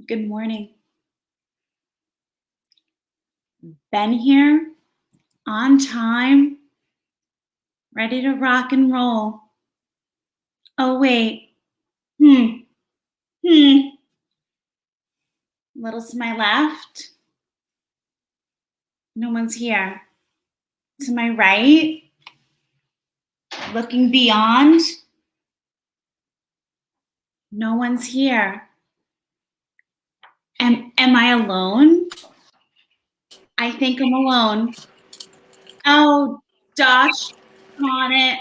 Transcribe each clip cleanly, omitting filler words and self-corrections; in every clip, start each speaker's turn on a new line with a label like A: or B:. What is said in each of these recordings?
A: Good morning. Been here, on time, ready to rock and roll. Oh, wait. A little to my left. No one's here. To my right, looking beyond. No one's here. Am I alone? I think I'm alone. Oh, gosh, on it.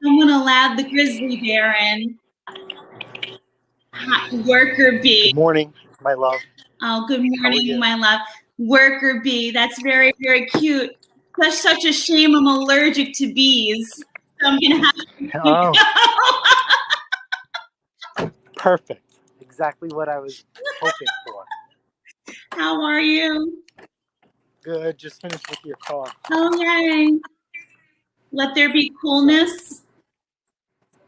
A: Someone allowed the grizzly bear in. Hot worker bee.
B: Good morning, my love.
A: Oh, good morning, my love. Worker bee. That's very, very cute. That's such a shame. I'm allergic to bees. So I'm gonna have to
B: Perfect. Exactly what I was hoping for.
A: How are you?
B: Good. Just finished with your car.
A: Oh, yay. Let there be coolness.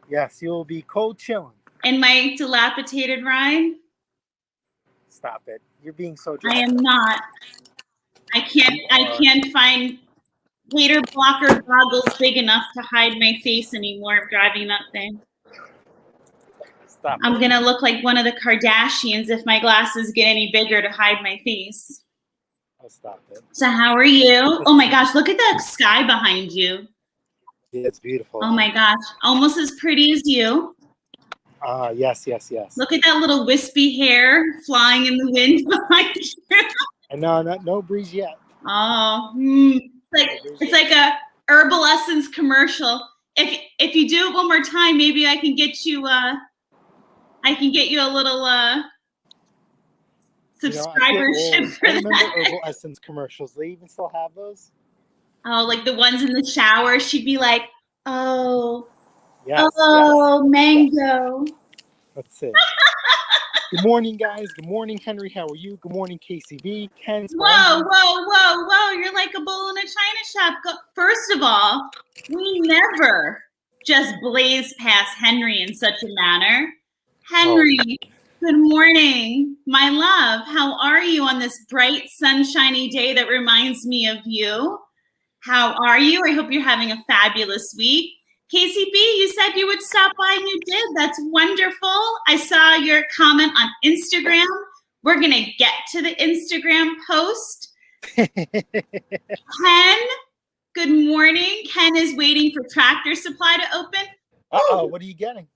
B: Yes, you'll be cold chilling.
A: In my dilapidated ride?
B: Stop it. You're being so
A: dramatic. I am not. I can't find hater blocker goggles big enough to hide my face anymore driving that thing.
B: Stop
A: I'm going to look like one of the Kardashians if my glasses get any bigger to hide my face.
B: Oh, stop it.
A: So how are you? Oh my gosh, look at that sky behind you.
B: Yeah, it's beautiful.
A: Oh my gosh, almost as pretty as you.
B: Yes.
A: Look at that little wispy hair flying in the wind behind you.
B: And no breeze yet.
A: Oh, it's like a Herbal Essence commercial. If you do it one more time, maybe I can get you a little subscribership for that.
B: I remember Herbal Essence commercials. They even still have those?
A: Oh, like the ones in the shower. She'd be like, oh,
B: yes,
A: mango.
B: That's it. Good morning, guys. Good morning, Henry. How are you? Good morning, KCB. Ken's.
A: Whoa. You're like a bull in a china shop. First of all, we never just blaze past Henry in such a manner. Henry, good morning, my love. How are you on this bright, sunshiny day that reminds me of you? How are you? I hope you're having a fabulous week. KCB, you said you would stop by and you did. That's wonderful. I saw your comment on Instagram. We're going to get to the Instagram post. Ken, good morning. Ken is waiting for Tractor Supply to open.
B: What are you getting?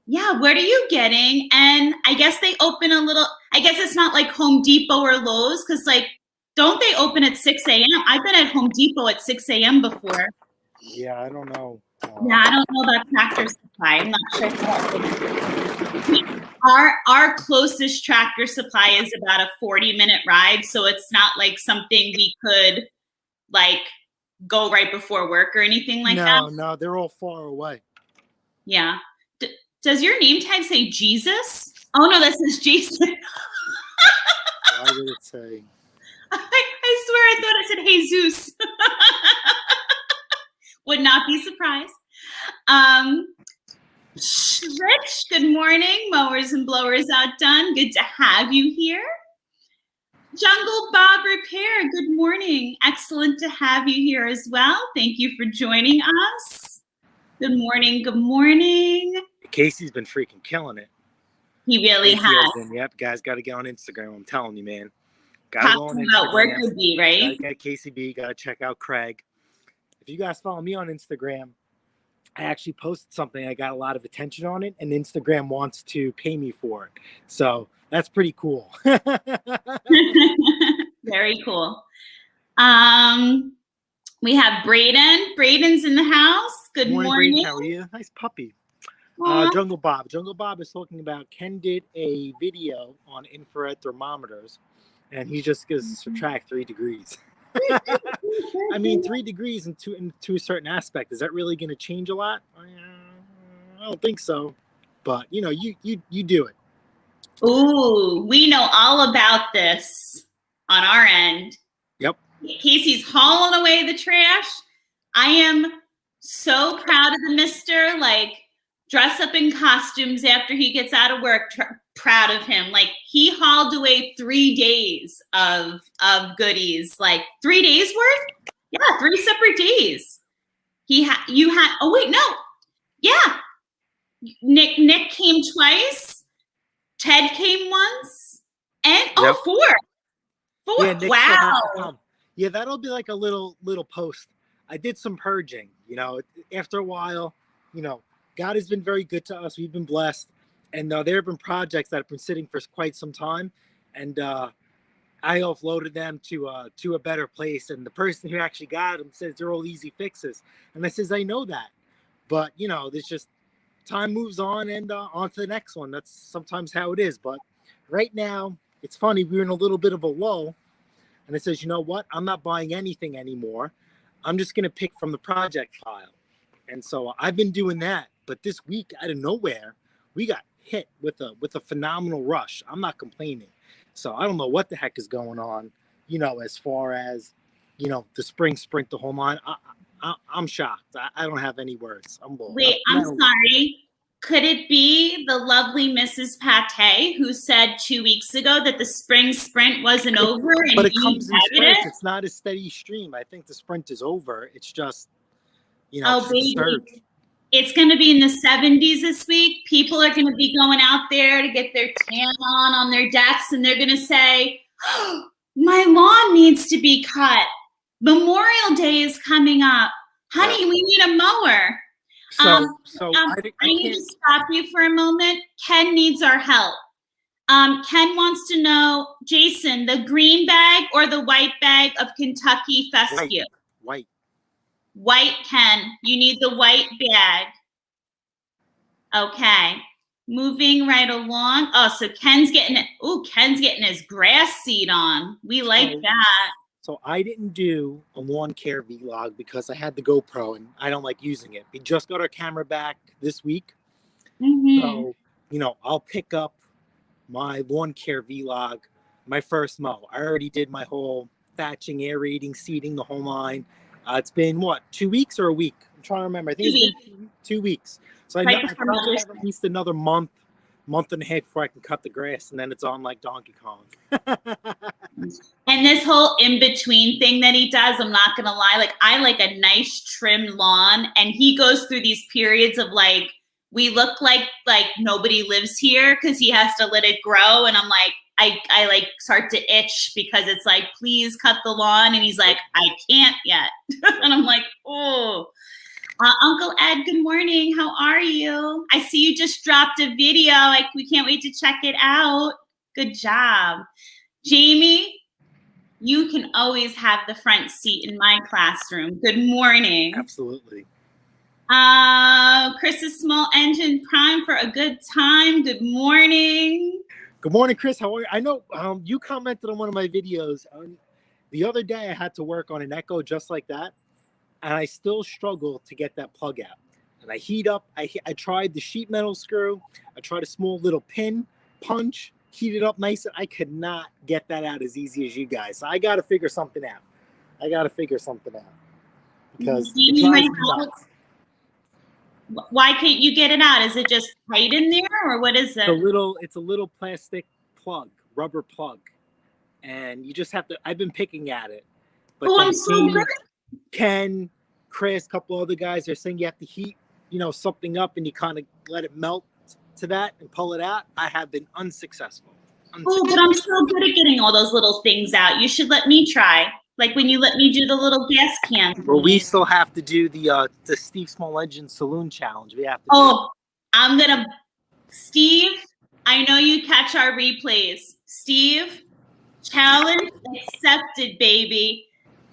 A: Yeah, what are you getting? And I guess they open I guess it's not like Home Depot or Lowe's because don't they open at 6 a.m.? I've been at Home Depot at 6 a.m. before.
B: Yeah, I don't know.
A: Yeah, I don't know about Tractor Supply. I'm not sure. Our closest Tractor Supply is about a 40-minute ride, so it's not like something we could go right before work or anything like that.
B: No, they're all far away.
A: Yeah. Does your name tag say Jesus? Oh no, that says Jason.
B: Why would it say?
A: I swear I thought it said Jesus. Would not be surprised. Rich, good morning. Mowers and blowers outdone. Good to have you here. Jungle Bob Repair, good morning. Excellent to have you here as well. Thank you for joining us. Good morning.
B: Casey's been freaking killing it.
A: He really has.
B: Yep, guys, got to get on Instagram. I'm telling you, man.
A: Talking about worker bee, right?
B: Got KCB. Got to check out Craig. If you guys follow me on Instagram, I actually posted something. I got a lot of attention on it, and Instagram wants to pay me for it. So that's pretty cool.
A: Very cool. We have Braden. Braden's in the house. Good morning.
B: Braden, how are you? Nice puppy. Jungle Bob. Jungle Bob is talking about Ken did a video on infrared thermometers, and he just gives subtract 3 degrees. I mean, 3 degrees into a certain aspect. Is that really going to change a lot? I don't think so. But, you do it.
A: Ooh, we know all about this on our end.
B: Yep.
A: Casey's hauling away the trash. I am so proud of the mister. dress up in costumes after he gets out of work. Proud of him. Like, he hauled away 3 days of goodies. Like, 3 days worth? Yeah, 3 separate days. Oh wait, no. Yeah. Nick came twice. Ted came once. And
B: Yep.
A: 4.
B: Yeah, Nick
A: Wow.
B: still has to come. Yeah, that'll be like a little post. I did some purging, after a while, God has been very good to us. We've been blessed. And there have been projects that have been sitting for quite some time. And I offloaded them to a better place. And the person who actually got them says they're all easy fixes. And I says, I know that. But, there's just time moves on and on to the next one. That's sometimes how it is. But right now, it's funny. We're in a little bit of a lull. And it says, you know what? I'm not buying anything anymore. I'm just going to pick from the project file. And so I've been doing that. But this week, out of nowhere, we got hit with a phenomenal rush. I'm not complaining. So I don't know what the heck is going on, as far as, the spring sprint, the whole line. I'm shocked. I don't have any words.
A: Wait, I'm sorry. Could it be the lovely Mrs. Pattay who said 2 weeks ago that the spring sprint wasn't over?
B: But it comes in sprints. It's not a steady stream. I think the sprint is over. It's just,
A: baby. It's going to be in the 70s this week. People are going to be going out there to get their tan on their decks, and they're going to say, oh, my lawn needs to be cut. Memorial Day is coming up. Honey, we need a mower. I need to stop you for a moment. Ken needs our help. Ken wants to know, Jason, the green bag or the white bag of Kentucky Fescue?
B: White.
A: White, Ken. You need the white bag. Okay. Moving right along. Oh, so Ken's getting his grass seed on. We like that.
B: So I didn't do a lawn care vlog because I had the GoPro and I don't like using it. We just got our camera back this week.
A: Mm-hmm.
B: So, I'll pick up my lawn care vlog, my first mow. I already did my whole thatching, aerating, seeding, the whole line. It's been, 2 weeks or a week? I'm trying to remember. I think it's been 2 weeks. So I probably have at least another month and a half before I can cut the grass, and then it's on like Donkey Kong.
A: And this whole in-between thing that he does, I'm not gonna lie, like, I like a nice trimmed lawn, and he goes through these periods of like, we look like nobody lives here because he has to let it grow, and I'm like, I like start to itch because it's like, please cut the lawn, and he's like, I can't yet. And I'm like, oh. Uncle Ed, good morning. How are you? I see you just dropped a video. We can't wait to check it out. Good job. Jamie, you can always have the front seat in my classroom. Good morning.
B: Absolutely.
A: Chris's Small Engine Prime for a good time. Good morning.
B: Good morning, Chris. How are you? I know you commented on one of my videos. The other day I had to work on an Echo just like that. And I still struggle to get that plug out. And I heat up. I tried the sheet metal screw. I tried a small little pin punch, heat it up nice. I could not get that out as easy as you guys. So I got to figure something out. Because it drives me nuts.
A: Why can't you get it out? Is it just tight in there, or what is it?
B: It's a little plastic plug, rubber plug. And you just have to, I've been picking at it. But
A: I'm so good.
B: Ken, Chris, a couple other guys are saying you have to heat, something up and you kind of let it melt to that and pull it out. I have been unsuccessful.
A: Oh, but I'm so good at getting all those little things out. You should let me try. Like when you let me do the little gas cans.
B: Well, we still have to do the Steve Small Engine Saloon Challenge. We have to.
A: Steve, I know you catch our replays. Steve, challenge accepted, baby.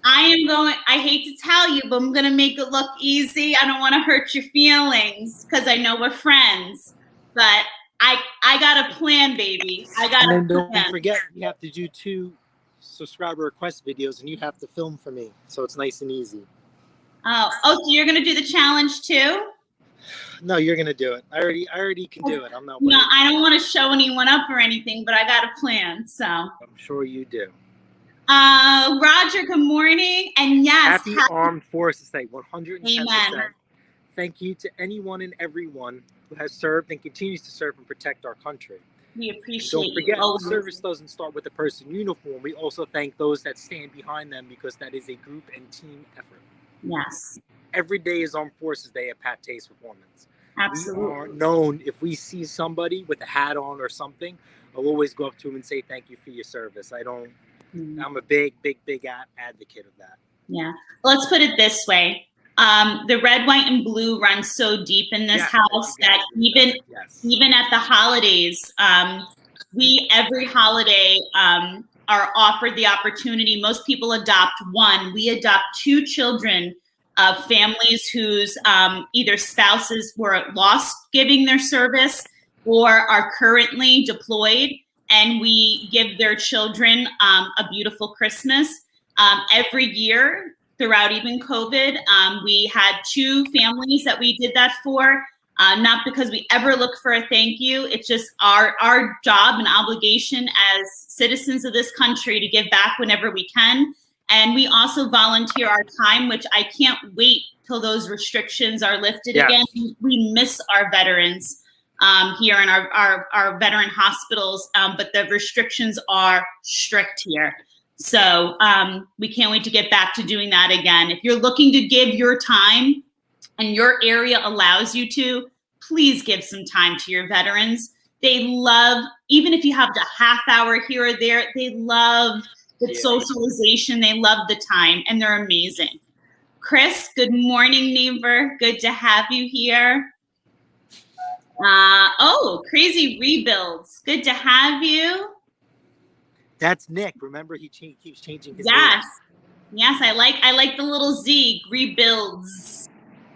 A: I hate to tell you, but I'm going to make it look easy. I don't want to hurt your feelings because I know we're friends. But I got a plan, baby.
B: And don't forget, you have to do 2 subscriber request videos, and you have to film for me. So it's nice and easy.
A: Oh, so you're going to do the challenge too?
B: No, you're going to do it. I already can do it. I'm not worried.
A: No, I don't want to show anyone up or anything, but I got a plan. So
B: I'm sure you do.
A: Roger, good morning. And yes,
B: happy Armed Forces Day, 110%.
A: Amen.
B: Thank you to anyone and everyone who has served and continues to serve and protect our country.
A: We
B: And
A: appreciate
B: don't forget,
A: you.
B: service doesn't start with the person in uniform. We also thank those that stand behind them, because that is a group and team effort.
A: Yes.
B: Every day is Armed Forces Day at Pattay's Performance.
A: Absolutely.
B: We are known, if we see somebody with a hat on or something, I'll always go up to him and say, thank you for your service. I'm a big advocate of that.
A: Yeah. Let's put it this way. The red, white, and blue runs so deep in this house that even at the holidays, we every holiday are offered the opportunity. Most people adopt one. We adopt 2 children of families whose either spouses were lost giving their service or are currently deployed, and we give their children a beautiful Christmas. Every year throughout even COVID, we had 2 families that we did that for, not because we ever look for a thank you. It's just our job and obligation as citizens of this country to give back whenever we can. And we also volunteer our time, which I can't wait till those restrictions are lifted again. We miss our veterans here in our veteran hospitals, but the restrictions are strict here. So we can't wait to get back to doing that again. If you're looking to give your time and your area allows you to, please give some time to your veterans. They love, even if you have a half hour here or there, they love the socialization. They love the time, and they're amazing. Chris, good morning, neighbor. Good to have you here. Crazy Rebuilds. Good to have you.
B: That's Nick. Remember, he keeps changing his
A: name.
B: Yes,
A: I like the little Z, Rebuilds.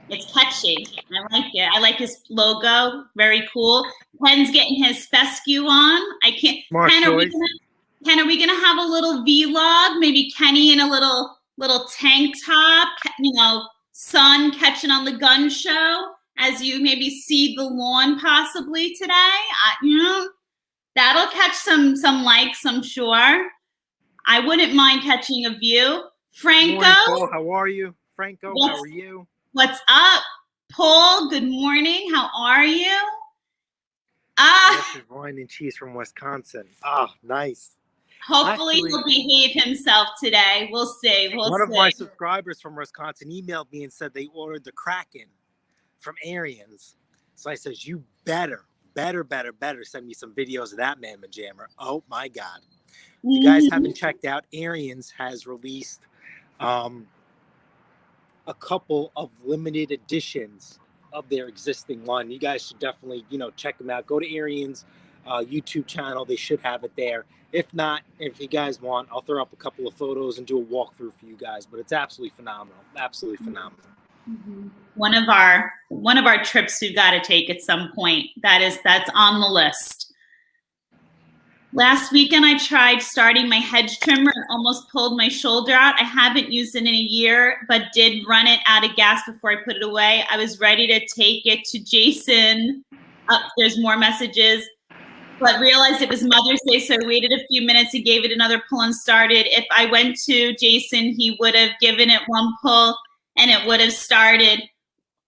A: It's catchy. I like it. I like his logo. Very cool. Ken's getting his fescue on. I can't. Ken, are we gonna have a little vlog? Maybe Kenny in a little tank top. Sun catching on the gun show as you maybe see the lawn possibly today. That'll catch some likes, I'm sure. I wouldn't mind catching a view. Franco.
B: Good morning, Paul. How are you? Franco, how are you?
A: What's up? Paul, good morning. How are you?
B: Wine and cheese from Wisconsin. Ah, nice.
A: Hopefully he'll behave himself today. We'll see.
B: One of my subscribers from Wisconsin emailed me and said they ordered the Kraken from Arians. So I said, you better send me some videos of that mamma jammer. Oh my God. If you guys haven't checked out, Arians has released a couple of limited editions of their existing line. You guys should definitely, check them out. Go to Arians' YouTube channel. They should have it there. If not, if you guys want, I'll throw up a couple of photos and do a walkthrough for you guys. But it's absolutely phenomenal. Absolutely phenomenal.
A: Mm-hmm. One of our trips we've got to take at some point. That's on the list. Last weekend, I tried starting my hedge trimmer and almost pulled my shoulder out. I haven't used it in a year, but did run it out of gas before I put it away. I was ready to take it to Jason. There's more messages, but realized it was Mother's Day, so I waited a few minutes and gave it another pull and started. If I went to Jason, he would have given it one pull and it would have started.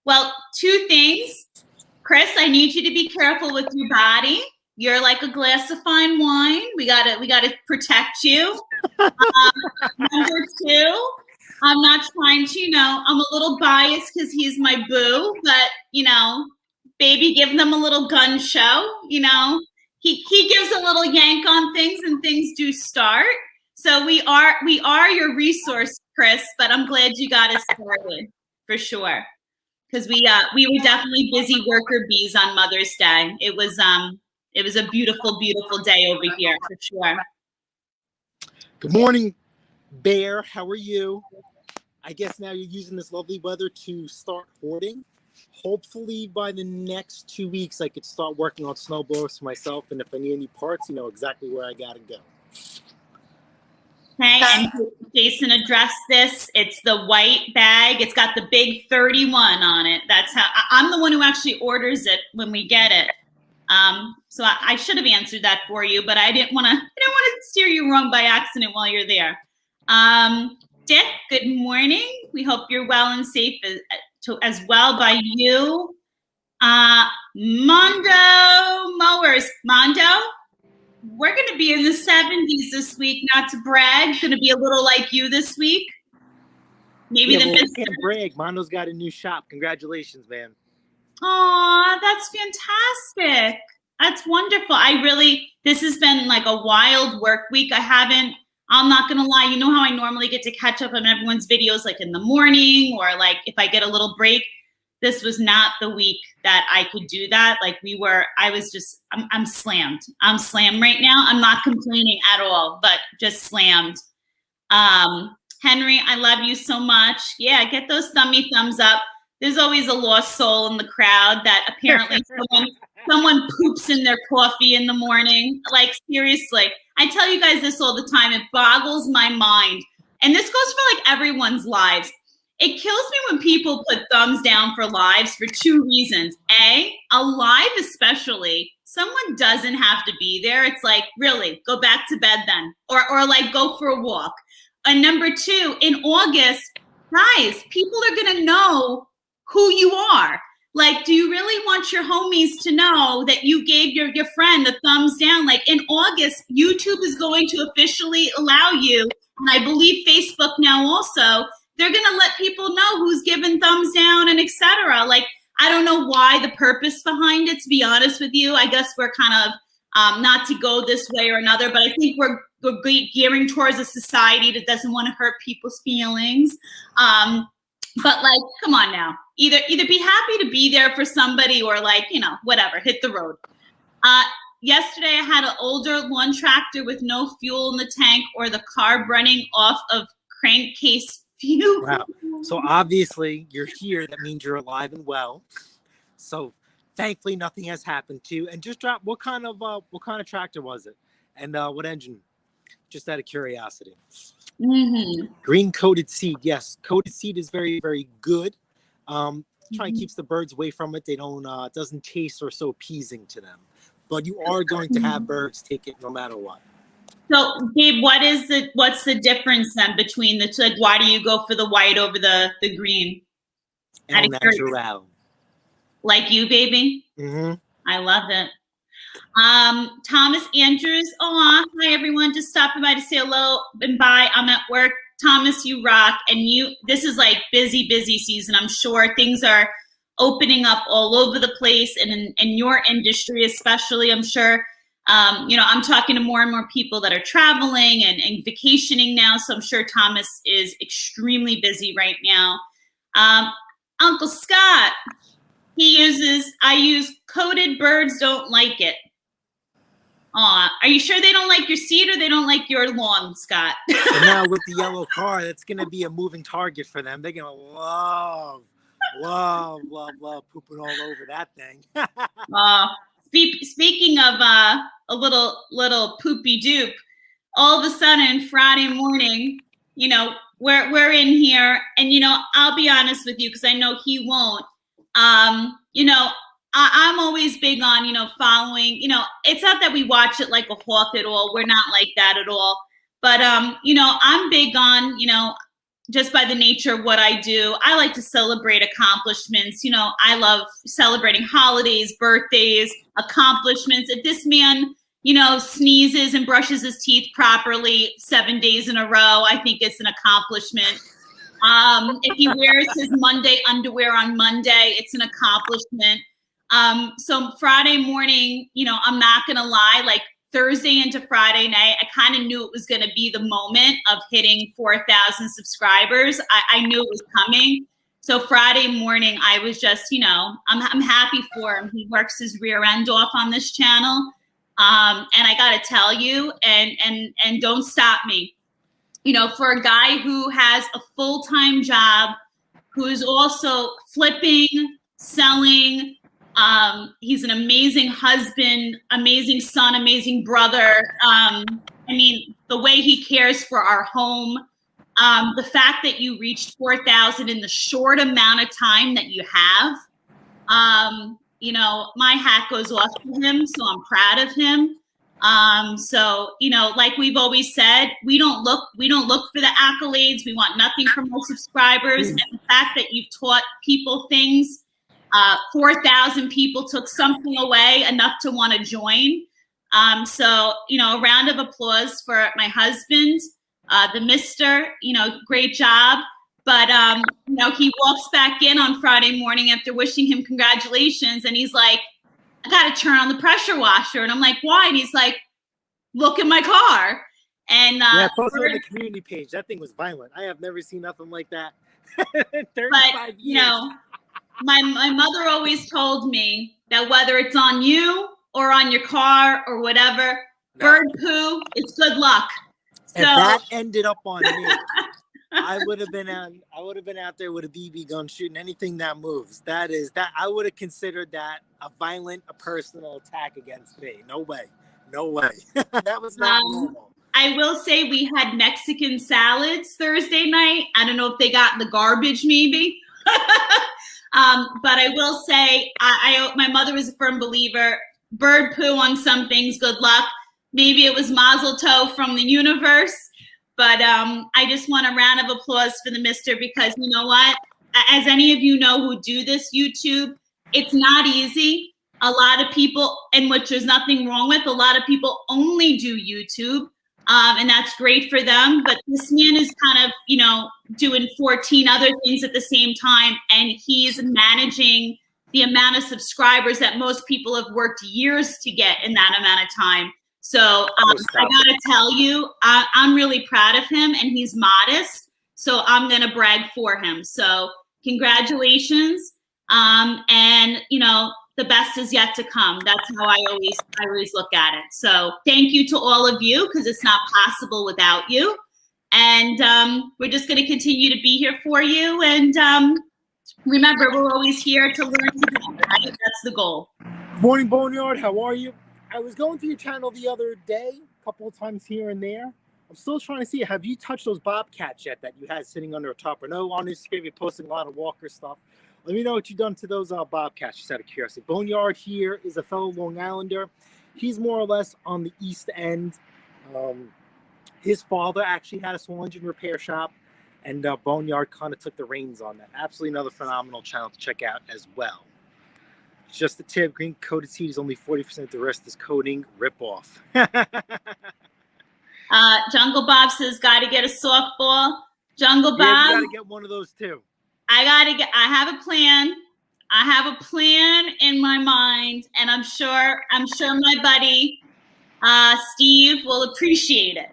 A: Well, 2 things. Chris, I need you to be careful with your body. You're like a glass of fine wine. We gotta protect you. Number 2, I'm not trying to, I'm a little biased because he's my boo, but baby, give them a little gun show. He gives a little yank on things and things do start. So we are your resource, Chris, but I'm glad you got us started for sure. Because we were definitely busy worker bees on Mother's Day. It was a beautiful, beautiful day over here for sure.
B: Good morning, Bear. How are you? I guess now you're using this lovely weather to start hoarding. Hopefully by the next 2 weeks, I could start working on snowblowers for myself. And if I need any parts, you know exactly where I got to go.
A: Okay, and Jason addressed this. It's the white bag. It's got the big 31 on it. That's how I'm the one who actually orders it when we get it. So I should have answered that for you, but I didn't want to steer you wrong by accident while you're there. Dick, good morning. We hope you're well and safe as well by you. Mondo Mowers. Mondo, we're going to be in the 70s this week, not to brag. Going to be a little like you this week. Maybe
B: we can't brag. Mondo's got a new shop. Congratulations, man.
A: Aw, that's fantastic. That's wonderful. This has been like a wild work week. I'm not going to lie. You know how I normally get to catch up on everyone's videos like in the morning or like if I get a little break? This was not the week that I could do that. I'm slammed. I'm slammed right now. I'm not complaining at all, but just slammed. Henry, I love you so much. Yeah, get those thumbs up. There's always a lost soul in the crowd that apparently someone poops in their coffee in the morning. Like, seriously. I tell you guys this all the time. It boggles my mind. And this goes for like everyone's lives. It kills me when people put thumbs down for lives for two reasons. A live especially, someone doesn't have to be there. It's like, really, go back to bed then. Or like go for a walk. And number two, in August, guys, people are going to know who you are. Like, do you really want your homies to know that you gave your friend the thumbs down? Like in August, YouTube is going to officially allow you, and I believe Facebook now also, they're going to let people know who's given thumbs down and etc. Like, I don't know why the purpose behind it, to be honest with you. I guess we're kind of not to go this way or another, but I think we're gearing towards a society that doesn't want to hurt people's feelings. But like, come on now, either be happy to be there for somebody or like, whatever, hit the road. Yesterday I had an older lawn tractor with no fuel in the tank or the carb running off of crankcase fuel.
B: Wow. So obviously you're here. That means you're alive and well. So thankfully nothing has happened to you. And just drop, what kind of tractor was it? And what engine? Just out of curiosity.
A: Mm-hmm.
B: Green coated seed. Yes, coated seed is very, very good. Trying to keep the birds away from it. They don't. It doesn't taste or so appeasing to them. But you are going to have birds take it no matter what.
A: So, Gabe, what's the difference then between the two? Like, why do you go for the white over the green?
B: El natural.
A: Like you, baby.
B: Mm-hmm.
A: I love it. Thomas Andrews. Hi everyone. Just stopping by to say hello and bye. I'm at work. Thomas, you rock. And this is like busy season. I'm sure things are opening up all over the place and in your industry, especially, I'm sure. I'm talking to more and more people that are traveling and vacationing now. So I'm sure Thomas is extremely busy right now. Uncle Scott, I use coated birds don't like it. Are you sure they don't like your seed or they don't like your lawn, Scott?
B: And now with the yellow car, that's going to be a moving target for them. They're going to love pooping all over that thing.
A: Speaking of a little poopy doop, all of a sudden Friday morning, we're in here, and I'll be honest with you because I know he won't. I'm always big on, following, it's not that we watch it like a hawk at all. We're not like that at all. But, I'm big on, just by the nature of what I do, I like to celebrate accomplishments. I love celebrating holidays, birthdays, accomplishments. If this man, sneezes and brushes his teeth properly 7 days in a row, I think it's an accomplishment. If he wears his Monday underwear on Monday, it's an accomplishment. So Friday morning, I'm not going to lie, like Thursday into Friday night, I kind of knew it was going to be the moment of hitting 4,000 subscribers. I knew it was coming. So Friday morning, I was just, I'm happy for him. He works his rear end off on this channel. And I got to tell you, and don't stop me, for a guy who has a full-time job, who is also flipping, selling, he's an amazing husband, amazing son, amazing brother. The way he cares for our home, the fact that you reached 4,000 in the short amount of time that you have, my hat goes off to him. So I'm proud of him. Like we've always said, we don't look for the accolades. We want nothing from our subscribers. And the fact that you've taught people things 4,000 people took something away enough to want to join. So, you know, a round of applause for my husband, the mister, you know, great job. But, you know, he walks back in on Friday morning after wishing him congratulations. And he's like, I got to turn on the pressure washer. And I'm like, why? And he's like, look at my car. And
B: yeah, post it on the community page. That thing was violent. I have never seen nothing like that in 35 years.
A: You know, my mother always told me that whether it's on you or on your car or whatever, bird poo, it's good luck.
B: So, if that ended up on me, I would have been out there with a BB gun shooting anything that moves. That I would have considered that a personal attack against me. No way. That was not normal.
A: I will say we had Mexican salads Thursday night. I don't know if they got in the garbage, maybe. But I will say, my mother was a firm believer. Bird poo on some things, good luck. Maybe it was mazel tov from the universe. But I just want a round of applause for the mister, because you know what? As any of you know who do this YouTube, it's not easy. A lot of people, and which there's nothing wrong with, a lot of people only do YouTube. And that's great for them. But this man is kind of, you know, doing 14 other things at the same time. And he's managing the amount of subscribers that most people have worked years to get in that amount of time. So I gotta tell you, I'm really proud of him, and he's modest. So I'm gonna brag for him. So congratulations. And you know, the best is yet to come. That's how I always look at it. So thank you to all of you, because it's not possible without you. And we're just going to continue to be here for you. And remember, we're always here to learn together, right? That's the goal.
B: Good morning, Boneyard. How are you? I was going through your channel the other day, a couple of times here and there. I'm still trying to see, have you touched those bobcats yet that you had sitting under a top? I know on Instagram you're posting a lot of Walker stuff. Let me know what you've done to those bobcats, just out of curiosity. Boneyard here is a fellow Long Islander. He's more or less on the East End. His father actually had a small engine repair shop, and Boneyard kind of took the reins on that. Absolutely another phenomenal channel to check out as well. Just a tip, green coated seed is only 40%. The rest is coating ripoff.
A: Jungle Bob says, got to get a softball. Jungle Bob.
B: Yeah, you got to get one of those too.
A: I have a plan. I have a plan in my mind, and I'm sure my buddy Steve will appreciate it.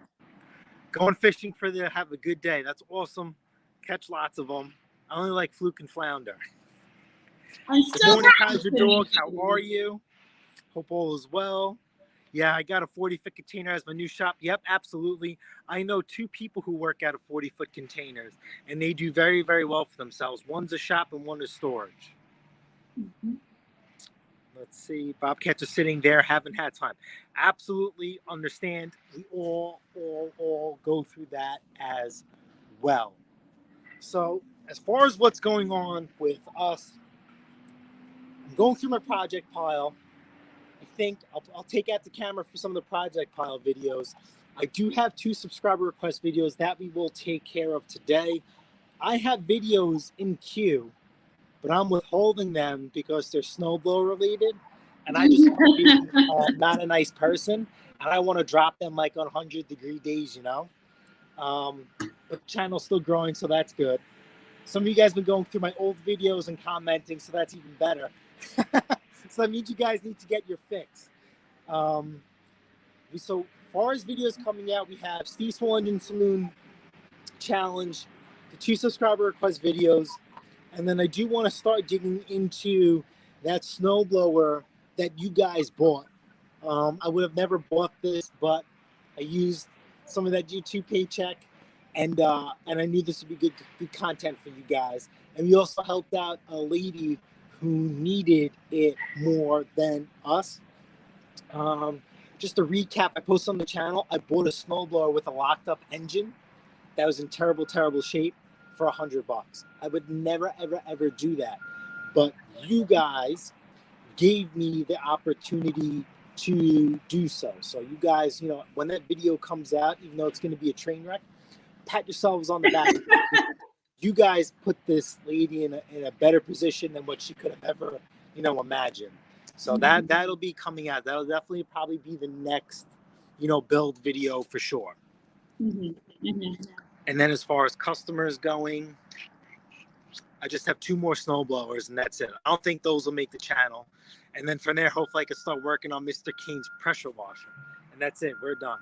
B: Going fishing have a good day. That's awesome. Catch lots of them. I only like fluke and flounder.
A: Good morning,
B: Kaiser Dog. How are you? Hope all is well. Yeah, I got a 40-foot container as my new shop. Yep, absolutely. I know 2 people who work out of 40-foot containers, and they do very, very well for themselves. One's a shop and one is storage. Mm-hmm. Let's see. Bobcats are sitting there, haven't had time. Absolutely understand. We all go through that as well. So as far as what's going on with us, I'm going through my project pile. I think I'll take out the camera for some of the project pile videos. I do have 2 subscriber request videos that we will take care of today. I have videos in queue, but I'm withholding them because they're snowblower related, and I just not a nice person, and I want to drop them like on 100-degree days, you know. But the channel's still growing, so that's good. Some of you guys have been going through my old videos and commenting, so that's even better. So that means you guys need to get your fix. So far as videos coming out, we have Steve Small Engine Saloon Challenge, the 2 subscriber request videos, and then I do want to start digging into that snowblower that you guys bought. I would have never bought this, but I used some of that YouTube paycheck, and I knew this would be good content for you guys. And we also helped out a lady who needed it more than us. Just to recap, I posted on the channel, I bought a snowblower with a locked up engine that was in terrible, terrible shape for $100. I would never, ever do that. But you guys gave me the opportunity to do so. So you guys, you know, when that video comes out, even though it's going to be a train wreck, pat yourselves on the back. you guys put this lady in a better position than what she could have ever, imagined. So that'll be coming out. That'll definitely probably be the next, build video for sure. And then as far as customers going, I just have 2 more snow blowers and that's it. I don't think those will make the channel. And then from there, hopefully I can start working on Mr. King's pressure washer. And that's it. We're done.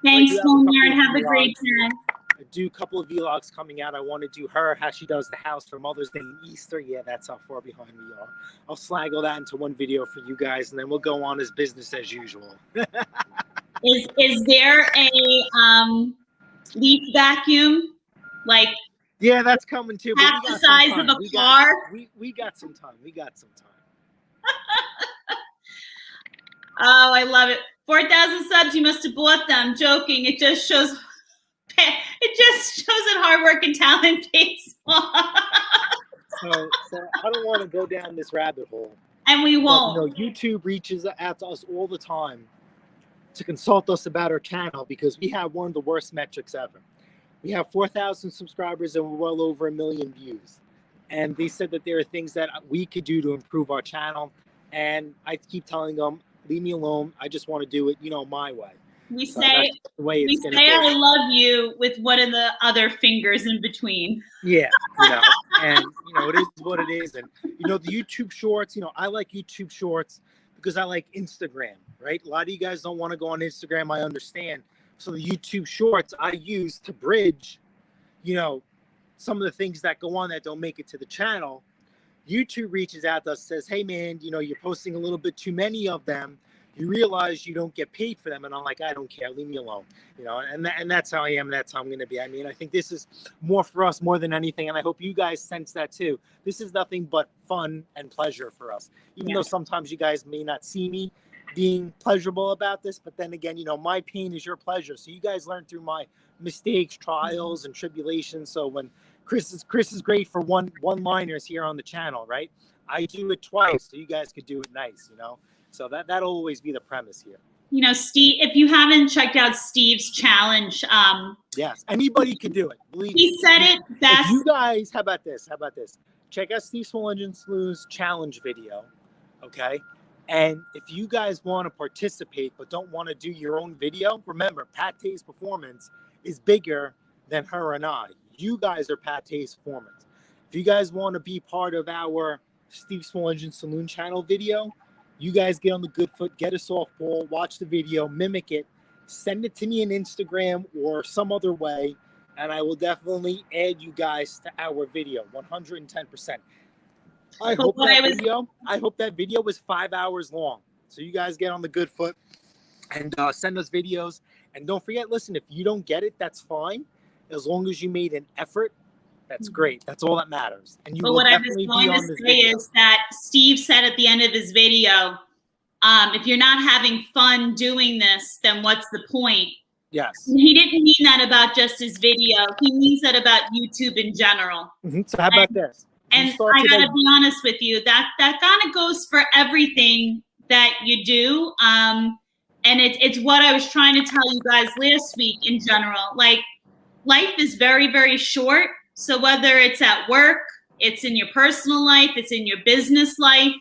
A: Thanks, Mary. Have a great day.
B: I do a couple of vlogs coming out. I want to do how she does the house for Mother's Day and Easter. Yeah, that's how far behind we are. I'll slag all that into one video for you guys, and then we'll go on as business as usual.
A: Is there a leaf vacuum? Like,
B: yeah, that's coming too.
A: Half the size of a car?
B: We got some time.
A: Oh, I love it. 4,000 subs, you must have bought them. Joking. It just shows that hard work and talent pays off.
B: So I don't want to go down this rabbit hole.
A: And we won't.
B: But, YouTube reaches out to us all the time to consult us about our channel because we have one of the worst metrics ever. We have 4,000 subscribers and we're well over 1 million views. And they said that there are things that we could do to improve our channel. And I keep telling them, leave me alone. I just want to do it, my way.
A: We say I love you with one of the other fingers in between.
B: Yeah, and it is what it is. And the YouTube shorts, I like YouTube shorts because I like Instagram, right? A lot of you guys don't want to go on Instagram, I understand. So the YouTube shorts I use to bridge, some of the things that go on that don't make it to the channel. YouTube reaches out to us, says, hey man, you're posting a little bit too many of them. You realize you don't get paid for them. And I'm like, I don't care. Leave me alone. And that's how I am. That's how I'm going to be. I mean, I think this is more for us more than anything. And I hope you guys sense that too. This is nothing but fun and pleasure for us. Even though sometimes you guys may not see me being pleasurable about this. But then again, my pain is your pleasure. So you guys learn through my mistakes, trials, and tribulations. So when Chris is great for one-liners here on the channel, right? I do it twice so you guys could do it nice, So that'll always be the premise here.
A: Steve, if you haven't checked out Steve's challenge,
B: yes, anybody can do it.
A: He said it best.
B: You guys, how about this? Check out Steve Small Engine Slew's challenge video, okay? And if you guys want to participate but don't want to do your own video, remember, Pattay's performance is bigger than her and I. You guys are Pattay's performance. If you guys want to be part of our Steve Small Engine Saloon channel video, you guys get on the good foot, get a softball, watch the video, mimic it, send it to me on Instagram or some other way, and I will definitely add you guys to our video, 110%. I hope that video was 5 hours long. So you guys get on the good foot and send us videos. And don't forget, listen, if you don't get it, that's fine. As long as you made an effort, that's great. That's all that matters. And
A: but what I was going to say is that Steve said at the end of his video, if you're not having fun doing this, then what's the point?
B: Yes.
A: And he didn't mean that about just his video. He means that about YouTube in general.
B: So how about this?
A: And I got to be honest with you, that kind of goes for everything that you do. And it's what I was trying to tell you guys last week in general. Like, life is very, very short. So whether it's at work, it's in your personal life, it's in your business life,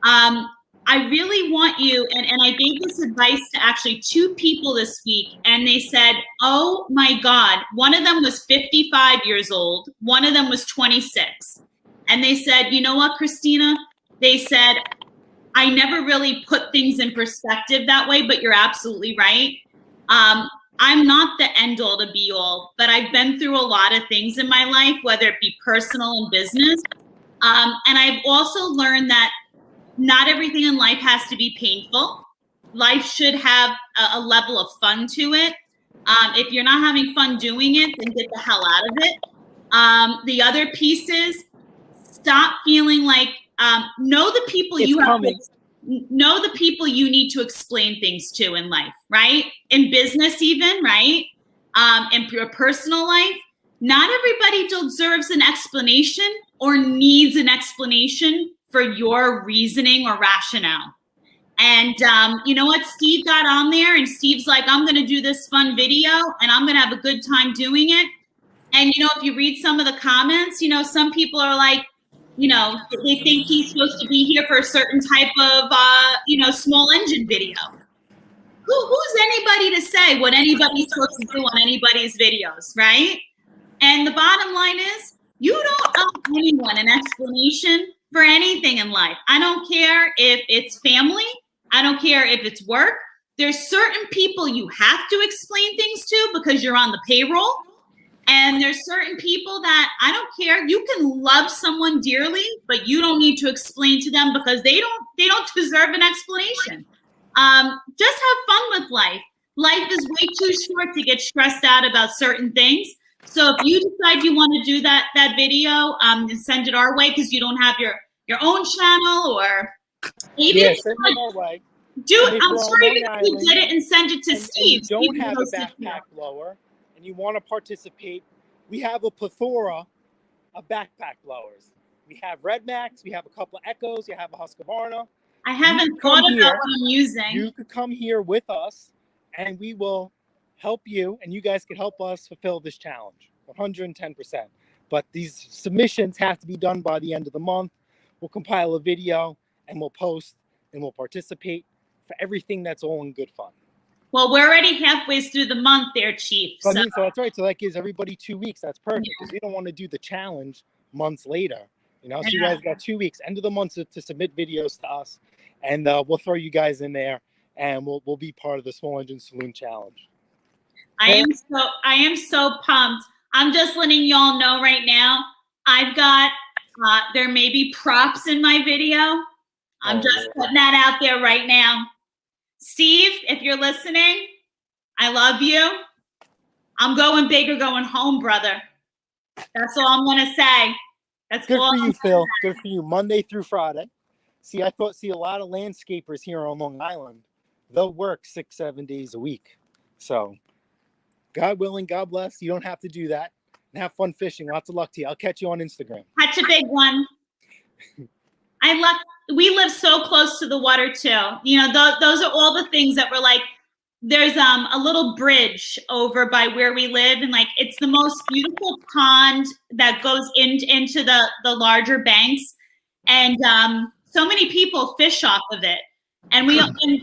A: I really want you, and I gave this advice to actually 2 people this week, and they said, oh my God, one of them was 55 years old, one of them was 26. And they said, you know what, Christina? They said, I never really put things in perspective that way, but you're absolutely right. I'm not the end all to be all, but I've been through a lot of things in my life, whether it be personal and business. And I've also learned that not everything in life has to be painful. Life should have a level of fun to it. If you're not having fun doing it, then get the hell out of it. The other piece is stop feeling like, know the people know the people you need to explain things to in life, right? In business even, right? In your personal life, not everybody deserves an explanation or needs an explanation for your reasoning or rationale. And you know what? Steve got on there and Steve's like, I'm going to do this fun video and I'm going to have a good time doing it. And, if you read some of the comments, some people are like, they think he's supposed to be here for a certain type of, small engine video. Who's anybody to say what anybody's supposed to do on anybody's videos, right? And the bottom line is, you don't owe anyone an explanation for anything in life. I don't care if it's family. I don't care if it's work. There's certain people you have to explain things to because you're on the payroll. And there's certain people that I don't care. You can love someone dearly, but you don't need to explain to them because they don't deserve an explanation. Just have fun with life. Life is way too short to get stressed out about certain things. So if you decide you want to do that video, and send it our way because you don't have your own channel, or maybe
B: send it our way.
A: I'm sure you did it and send it to Steve.
B: And you don't have a backpack blower and you want to participate, we have a plethora of backpack blowers. We have Red Max, we have a couple of Echoes, you have a Husqvarna.
A: I haven't thought about what I'm using.
B: You could come here with us and we will help you, and you guys can help us fulfill this challenge 110%. But these submissions have to be done by the end of the month. We'll compile a video and we'll post and we'll participate for everything. That's all in good fun.
A: Well, we're already halfway through the month there, Chief.
B: So that's right. So that gives everybody 2 weeks. That's perfect because we don't want to do the challenge months later. So you guys got 2 weeks, end of the month, to submit videos to us, and we'll throw you guys in there, and we'll be part of the Small Engine Saloon Challenge.
A: I am so pumped. I'm just letting y'all know right now. I've got there may be props in my video. I'm just putting that out there right now. Steve, if you're listening, I love you. I'm going big or going home, brother. That's all I'm gonna say. That's
B: good for you, Phil. Good for you. Monday through Friday. See a lot of landscapers here on Long Island. They'll work 6-7 days a week. So, God willing, God bless. You don't have to do that. And have fun fishing. Lots of luck to you. I'll catch you on Instagram.
A: Catch a big one. We live so close to the water too. Those are all the things that we're like. There's a little bridge over by where we live, and like it's the most beautiful pond that goes into the larger banks, and so many people fish off of it. And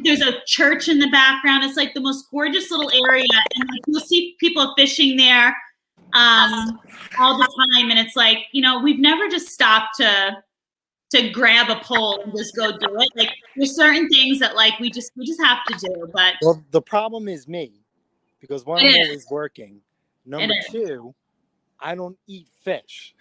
A: there's a church in the background. It's like the most gorgeous little area, and like, you'll see people fishing there all the time. And it's like, we've never just stopped to grab a pole and just go do it. Like there's certain things that like we just have to do. But
B: the problem is me, because one, I'm always working. Number two, I don't eat fish.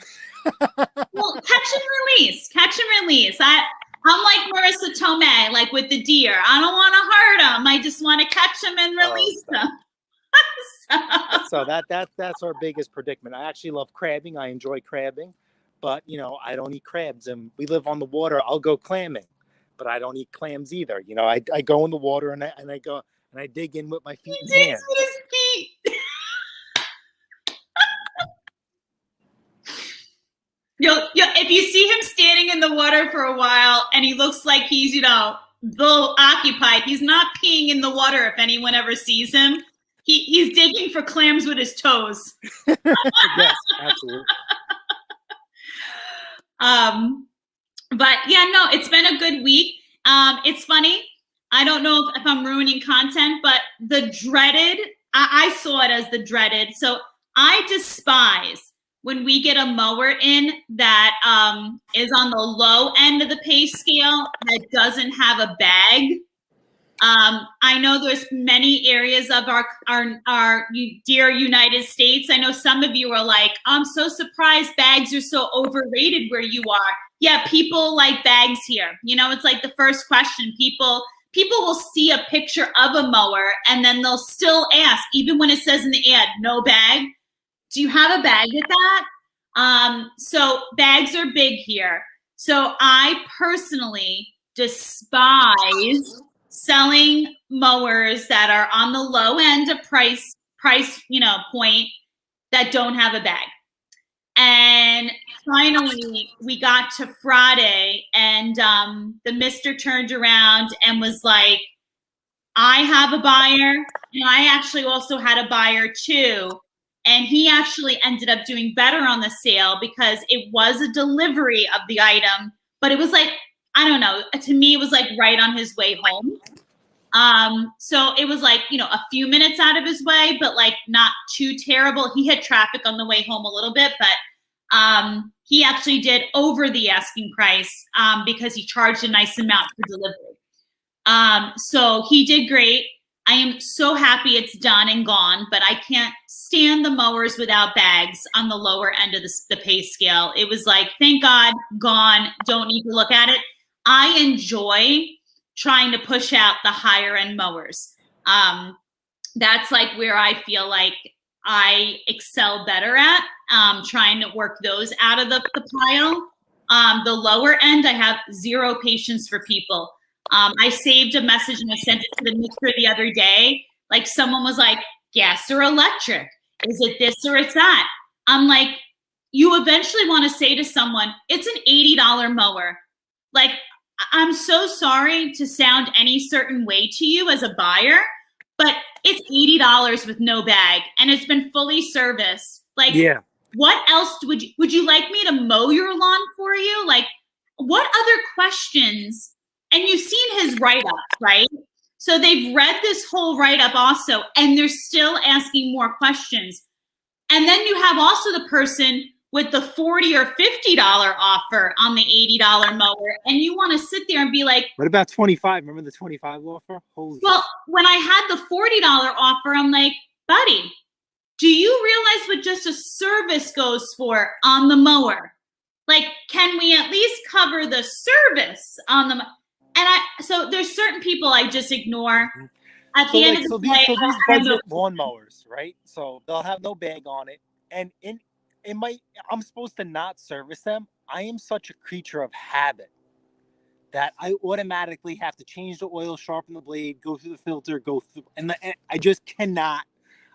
A: Well, catch and release. I'm like Marissa Tomei, like with the deer. I don't want to hurt them. I just want to catch them and release them.
B: So that's our biggest predicament. I actually love crabbing. I enjoy crabbing. But, I don't eat crabs, and we live on the water. I'll go clamming, but I don't eat clams either. I go in the water and I go and I dig in with my feet and hands.
A: If you see him standing in the water for a while and he looks like he's, little occupied, he's not peeing in the water if anyone ever sees him. He's digging for clams with his toes.
B: Yes, absolutely.
A: But yeah, no, it's been a good week. It's funny. I don't know if I'm ruining content, but the dreaded, I saw it as the dreaded. So I despise when we get a mower in that is on the low end of the pay scale that doesn't have a bag. I know there's many areas of our dear United States. I know some of you are like, I'm so surprised bags are so overrated where you are. Yeah, people like bags here. It's like the first question. People will see a picture of a mower and then they'll still ask, even when it says in the ad, no bag. Do you have a bag with that? So bags are big here. So I personally despise selling mowers that are on the low end of price, point that don't have a bag. And finally, we got to Friday, and the mister turned around and was like, I have a buyer, and I actually also had a buyer too. And he actually ended up doing better on the sale because it was a delivery of the item, but it was like, I don't know, to me, it was like right on his way home. So it was like, a few minutes out of his way, but like not too terrible. He had traffic on the way home a little bit, but he actually did over the asking price because he charged a nice amount for delivery. So he did great. I am so happy it's done and gone, but I can't stand the mowers without bags on the lower end of the pay scale. It was like, thank God, gone, don't need to look at it. I enjoy trying to push out the higher end mowers. That's like where I feel like I excel better at, trying to work those out of the pile. The lower end, I have zero patience for people. I saved a message and I sent it to the mixer the other day. Like someone was like, gas or electric? Is it this or it's that? I'm like, you eventually want to say to someone, it's an $80 mower. Like, I'm so sorry to sound any certain way to you as a buyer, but it's $80 with no bag and it's been fully serviced. Like, what else would you like me to mow your lawn for you? Like, what other questions? And you've seen his write-up, right? So they've read this whole write-up also, and they're still asking more questions. And then you have also the person with the $40 or $50 offer on the $80 mower, and you want to sit there and be like,
B: what about 25? Remember the 25 offer? Holy
A: well, when I had the $40 offer, I'm like, buddy, do you realize what just a service goes for on the mower? Like, can we at least cover the service on the so there's certain people I just ignore. At the end of the day,
B: these budget lawnmowers, right? So they'll have no bag on it, and I'm supposed to not service them. I am such a creature of habit that I automatically have to change the oil, sharpen the blade, go through the filter, and I just cannot.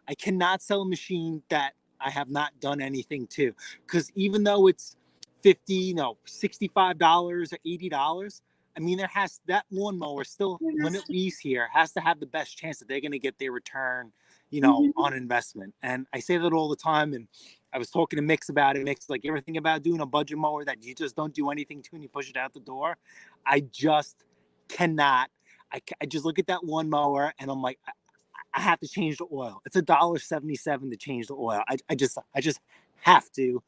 B: I cannot sell a machine that I have not done anything to, because even though it's $65 or $80. I mean, that lawnmower still, when it leaves here, has to have the best chance that they're going to get their return, on investment. And I say that all the time. And I was talking to Mix about it. Mix, like, everything about doing a budget mower that you just don't do anything to and you push it out the door. I just cannot. I just look at that lawnmower and I'm like, I have to change the oil. It's $1.77 to change the oil. I just have to.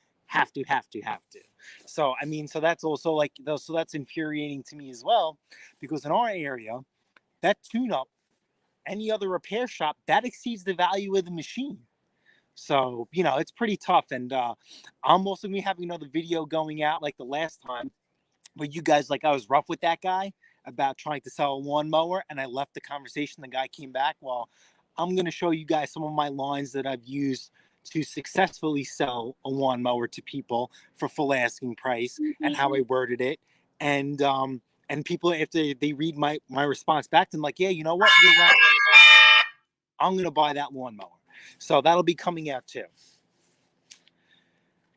B: So, I mean, so that's also like, so that's infuriating to me as well, because in our area, that tune-up, any other repair shop, that exceeds the value of the machine. So, it's pretty tough. And I'm also going to be having another video going out like the last time, where you guys, like, I was rough with that guy about trying to sell a lawnmower, and I left the conversation. The guy came back. Well, I'm going to show you guys some of my lines that I've used to successfully sell a lawnmower to people for full asking price, and how I worded it. And people, after they read my response back to them, like, yeah, you know what? You're right. I'm going to buy that lawnmower. So that'll be coming out too.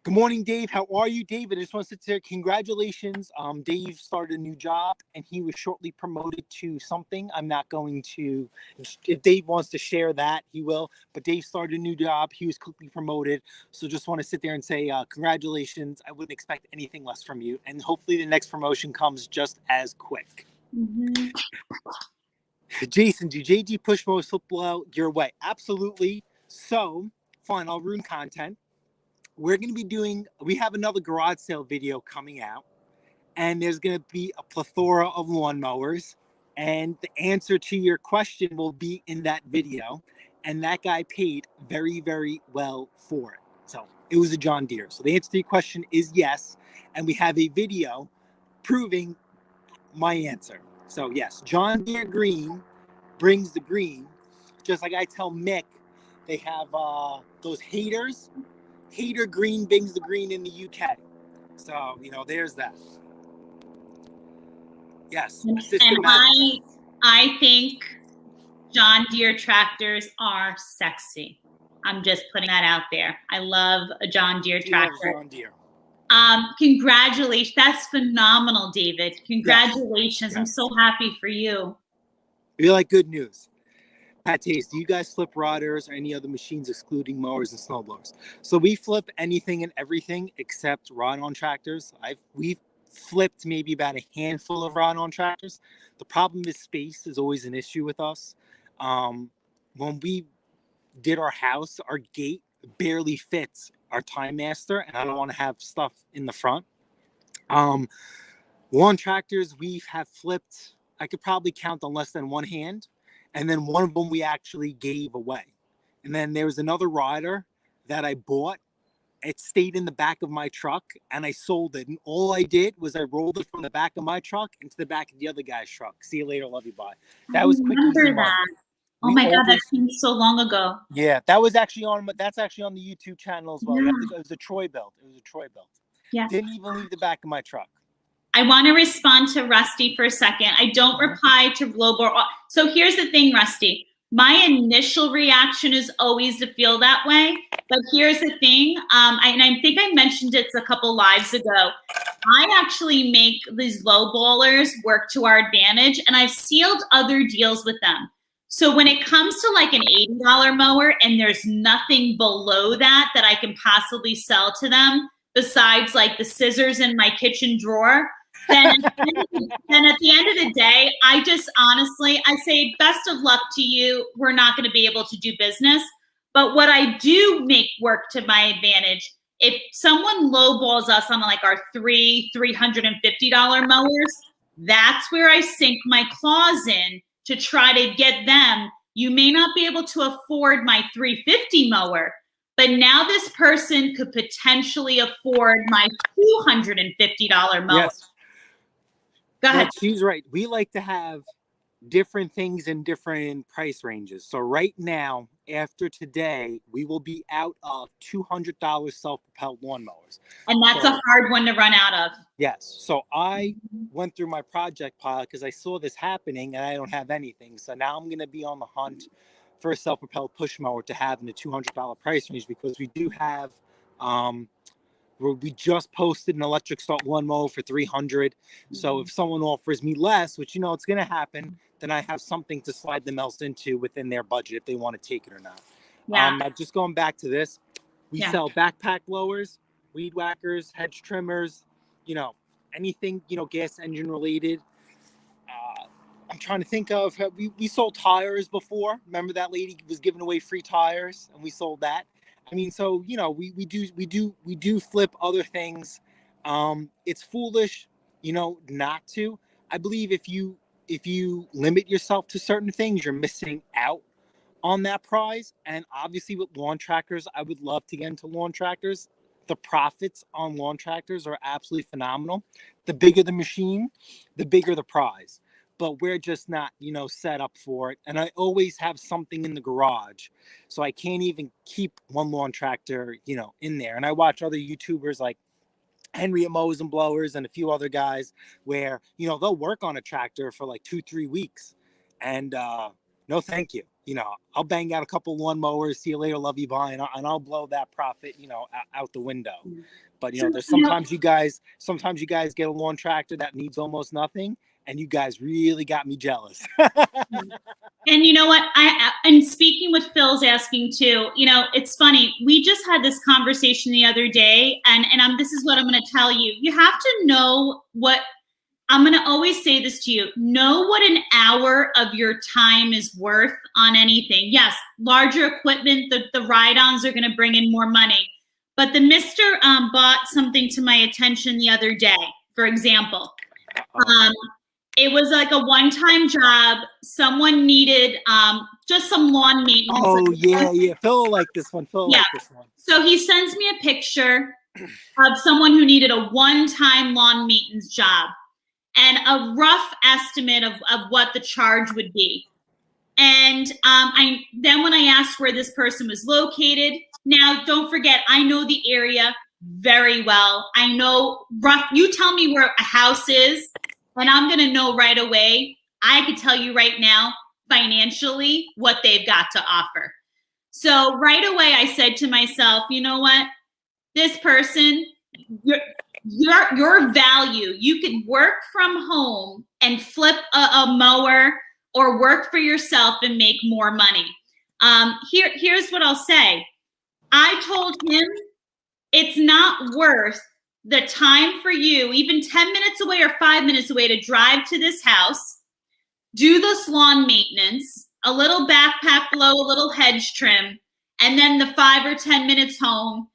B: Good morning, Dave. How are you, David? I just want to say congratulations. Dave started a new job and he was shortly promoted to something. I'm not going to, if Dave wants to share that, he will. But Dave started a new job. He was quickly promoted. So just want to sit there and say congratulations. I wouldn't expect anything less from you. And hopefully the next promotion comes just as quick. Mm-hmm. Jason, do JG push most football your way? Absolutely. So, fine, I'll ruin content. We're going to be we have another garage sale video coming out, and there's going to be a plethora of lawnmowers, and the answer to your question will be in that video, and that guy paid very, very well for it. So it was a John Deere. So the answer to your question is yes, and we have a video proving my answer. So yes, John Deere green brings the green, just like I tell Mick, they have those haters. Hater green brings the green in the UK. So, there's that. Yes.
A: And I think John Deere tractors are sexy. I'm just putting that out there. I love a John Deere tractor. John Deere. Congratulations. That's phenomenal, David. Congratulations. Yes. I'm so happy for you.
B: You like good news. Pattay, do you guys flip riders or any other machines excluding mowers and snowblowers? So we flip anything and everything except ride-on tractors. We've flipped maybe about a handful of ride-on tractors. The problem is space is always an issue with us. When we did our house, our gate barely fits our Time Master, and I don't want to have stuff in the front. Lawn tractors we have flipped, I could probably count on less than one hand. And then one of them we actually gave away. And then there was another rider that I bought. It stayed in the back of my truck and I sold it. And all I did was I rolled it from the back of my truck into the back of the other guy's truck. See you later, love you, bye. That was quick, easy money.
A: Oh my God, that seems so long ago.
B: Yeah, that's actually on the YouTube channel as well. Yeah. It was a Troy build.
A: Yeah.
B: Didn't even leave the back of my truck.
A: I want to respond to Rusty for a second. I don't reply to global. So here's the thing, Rusty. My initial reaction is always to feel that way. But here's the thing. And I think I mentioned it a couple lives ago. I actually make these low ballers work to our advantage, and I've sealed other deals with them. So when it comes to like an $80 mower and there's nothing below that I can possibly sell to them besides like the scissors in my kitchen drawer, then at the end of the day, I just honestly, I say best of luck to you. We're not going to be able to do business. But what I do make work to my advantage, if someone lowballs us on like our $350 mowers, that's where I sink my claws in to try to get them. You may not be able to afford my $350 mower, but now this person could potentially afford my $250 mower.
B: Yes. Go ahead. Yeah, she's right. We like to have different things in different price ranges. So right now, after today, we will be out of $200 self-propelled lawnmowers.
A: And that's a hard one to run out of.
B: Yes. So I went through my project pile because I saw this happening and I don't have anything. So now I'm going to be on the hunt for a self-propelled push mower to have in the $200 price range, because we do have we just posted an electric start lawnmower for $300. So if someone offers me less, which you know it's going to happen, then I have something to slide them else into within their budget if they want to take it or not.
A: Yeah.
B: Just going back to this, we sell backpack blowers, weed whackers, hedge trimmers, you know, anything, you know, gas engine related. I'm trying to think of, we sold tires before. Remember that lady was giving away free tires and we sold that. I mean, so, you know, we do flip other things. It's foolish, you know, not to. I believe if you limit yourself to certain things, you're missing out on that prize. And obviously with lawn tractors, I would love to get into lawn tractors. The profits on lawn tractors are absolutely phenomenal. The bigger the machine, the bigger the prize. But we're just not, you know, set up for it. And I always have something in the garage. So I can't even keep one lawn tractor, you know, in there. And I watch other YouTubers like Henry at Mows and Blowers and a few other guys where, you know, they'll work on a tractor for like 2-3 weeks. And no, thank you. You know, I'll bang out a couple lawn mowers, see you later, love you, bye. And I'll blow that profit, you know, out the window. But, you know, there's sometimes you guys get a lawn tractor that needs almost nothing. And you guys really got me jealous.
A: And you know what? And speaking with Phil's asking too, you know, it's funny. We just had this conversation the other day, and this is what I'm going to tell you. You have to know what, I'm going to always say this to you. Know what an hour of your time is worth on anything. Yes, larger equipment, the ride-ons are going to bring in more money. But the Mr. Bought something to my attention the other day, for example. It was like a one-time job. Someone needed just some lawn maintenance.
B: Oh, yeah. Phil liked this one.
A: So he sends me a picture of someone who needed a one-time lawn maintenance job and a rough estimate of what the charge would be. And then when I asked where this person was located, now don't forget, I know the area very well. I know you tell me where a house is, and I'm going to know right away. I could tell you right now, financially, what they've got to offer. So right away, I said to myself, you know what? This person, your value, you could work from home and flip a mower or work for yourself and make more money. Here's what I'll say. I told him it's not worth the time for you, even 10 minutes away or 5 minutes away, to drive to this house, do this lawn maintenance, a little backpack blow, a little hedge trim, and then the 5 or 10 minutes home.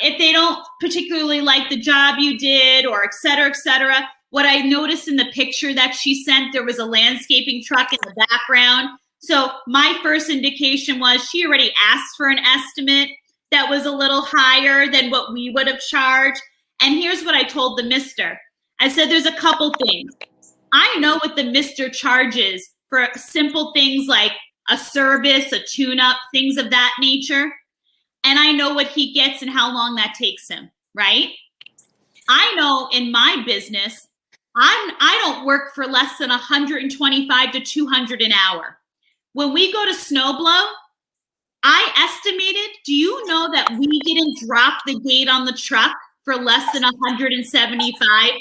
A: If they don't particularly like the job you did, or et cetera, et cetera. What I noticed in the picture that she sent, there was a landscaping truck in the background. So my first indication was she already asked for an estimate that was a little higher than what we would have charged. And here's what I told the mister. I said, there's a couple things. I know what the mister charges for simple things like a service, a tune-up, things of that nature. And I know what he gets and how long that takes him, right? I know in my business, I don't work for less than 125 to 200 an hour. When we go to snowblow, I estimated, do you know that we didn't drop the gate on the truck for less than 175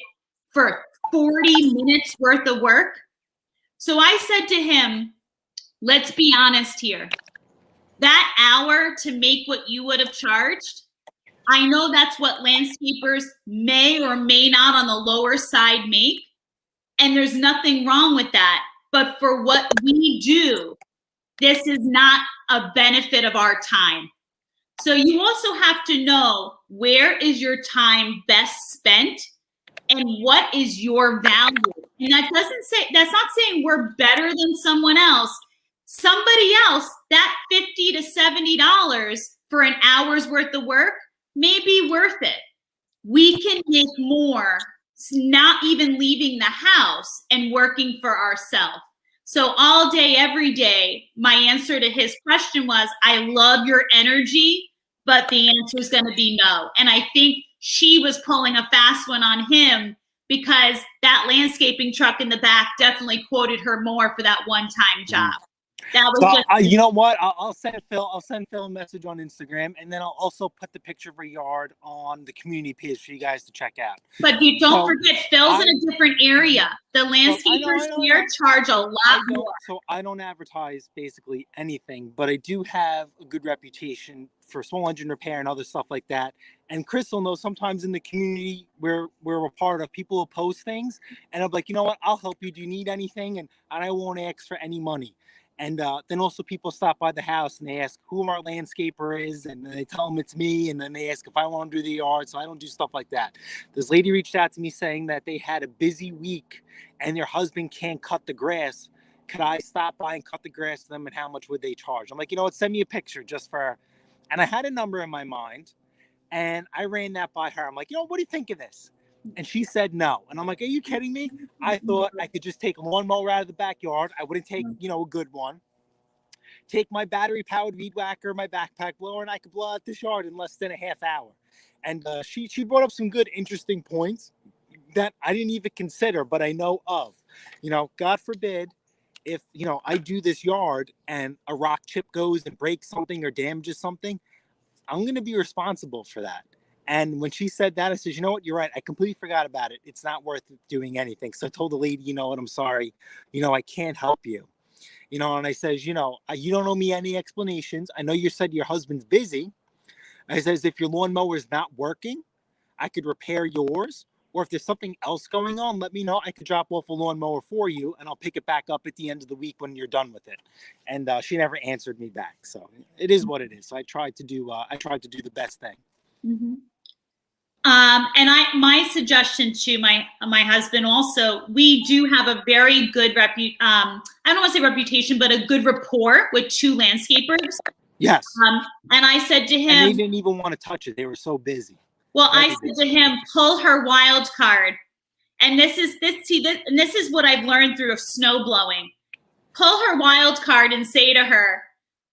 A: for 40 minutes worth of work? So I said to him, let's be honest here. That hour to make what you would have charged, I know that's what landscapers may or may not on the lower side make, and there's nothing wrong with that. But for what we do, this is not a benefit of our time. So you also have to know, where is your time best spent and what is your value? And that's not saying we're better than someone else. Somebody else, that $50 to $70 for an hour's worth of work may be worth it. We can make more, not even leaving the house and working for ourselves. So all day, every day, my answer to his question was, I love your energy, but the answer is going to be no. And I think she was pulling a fast one on him, because that landscaping truck in the back definitely quoted her more for that one-time job. That was
B: you know what? I'll send Phil a message on Instagram, and then I'll also put the picture of her yard on the community page for you guys to check out.
A: But you don't forget, Phil's in a different area. The landscapers here charge a lot more.
B: So I don't advertise basically anything, but I do have a good reputation for small engine repair and other stuff like that. And Crystal knows, sometimes in the community we're a part of, people will post things, and I'm like, you know what? I'll help you. Do you need anything? And I won't ask for any money. And then also people stop by the house and they ask who our landscaper is, and they tell them it's me, and then they ask if I want to do the yard. So I don't do stuff like that. This lady reached out to me saying that they had a busy week and their husband can't cut the grass. Could I stop by and cut the grass for them, and how much would they charge? I'm like, you know what, send me a picture just for, and I had a number in my mind, and I ran that by her. I'm like, you know, what do you think of this? And she said no. And I'm like, are you kidding me? I thought I could just take a lawnmower out of the backyard. I wouldn't take, a good one. Take my battery-powered weed whacker, my backpack blower, and I could blow out this yard in less than a half hour. And she brought up some good, interesting points that I didn't even consider, but I know of. God forbid if, I do this yard and a rock chip goes and breaks something or damages something, I'm going to be responsible for that. And when she said that, I said, you know what, you're right. I completely forgot about it. It's not worth doing anything. So I told the lady, you know what, I'm sorry. I can't help you. And I says, you don't owe me any explanations. I know you said your husband's busy. I says, if your lawnmower is not working, I could repair yours. Or if there's something else going on, let me know. I could drop off a lawnmower for you, and I'll pick it back up at the end of the week when you're done with it. And she never answered me back. So it is what it is. So I tried to do the best thing.
A: Mm-hmm. And my suggestion to my husband also, we do have a very good I don't want to say reputation, but a good rapport with two landscapers.
B: Yes.
A: And I said to him,
B: and they didn't even want to touch it. They were so busy.
A: Well, I said to him, pull her wild card. And this is what I've learned through snow blowing. Pull her wild card and say to her,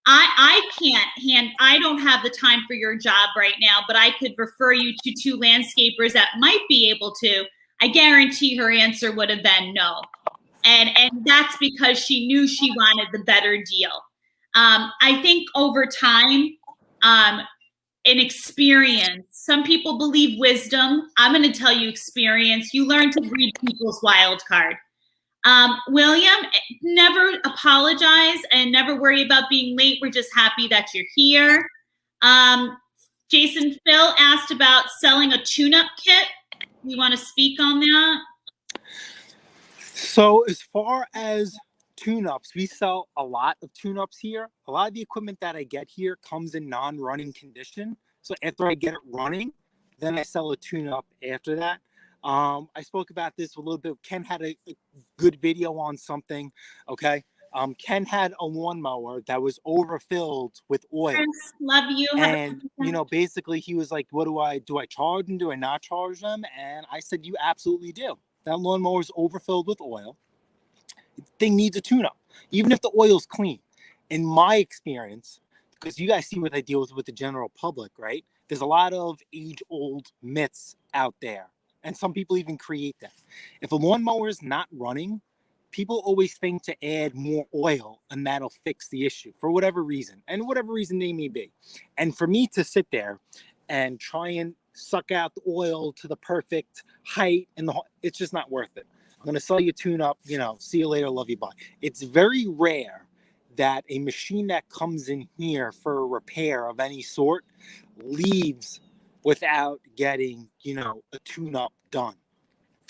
A: I don't have the time for your job right now, but I could refer you to two landscapers that might be able to. I guarantee her answer would have been no. And that's because she knew she wanted the better deal. I think over time, in experience, some people believe wisdom. I'm going to tell you experience. You learn to read people's wild card. William, never apologize and never worry about being late. We're just happy that you're here. Jason Phil asked about selling a tune-up kit. You want to speak on that?
B: So as far as tune-ups, we sell a lot of tune-ups here. A lot of the equipment that I get here comes in non-running condition. So after I get it running, then I sell a tune-up after that. I spoke about this a little bit. Ken had a good video on something. Okay. Ken had a lawnmower that was overfilled with oil.
A: Yes, love you.
B: And, basically he was like, do I charge them? Do I not charge them? And I said, you absolutely do. That lawnmower is overfilled with oil. The thing needs a tune-up, even if the oil's clean. In my experience, because you guys see what I deal with the general public, right? There's a lot of age-old myths out there. And some people even create them. If a lawnmower is not running, people always think to add more oil and that'll fix the issue for whatever reason, and whatever reason they may be. And for me to sit there and try and suck out the oil to the perfect height, it's just not worth it. I'm going to sell you a tune-up, see you later, love you, bye. It's very rare that a machine that comes in here for a repair of any sort leaves without getting, a tune-up done.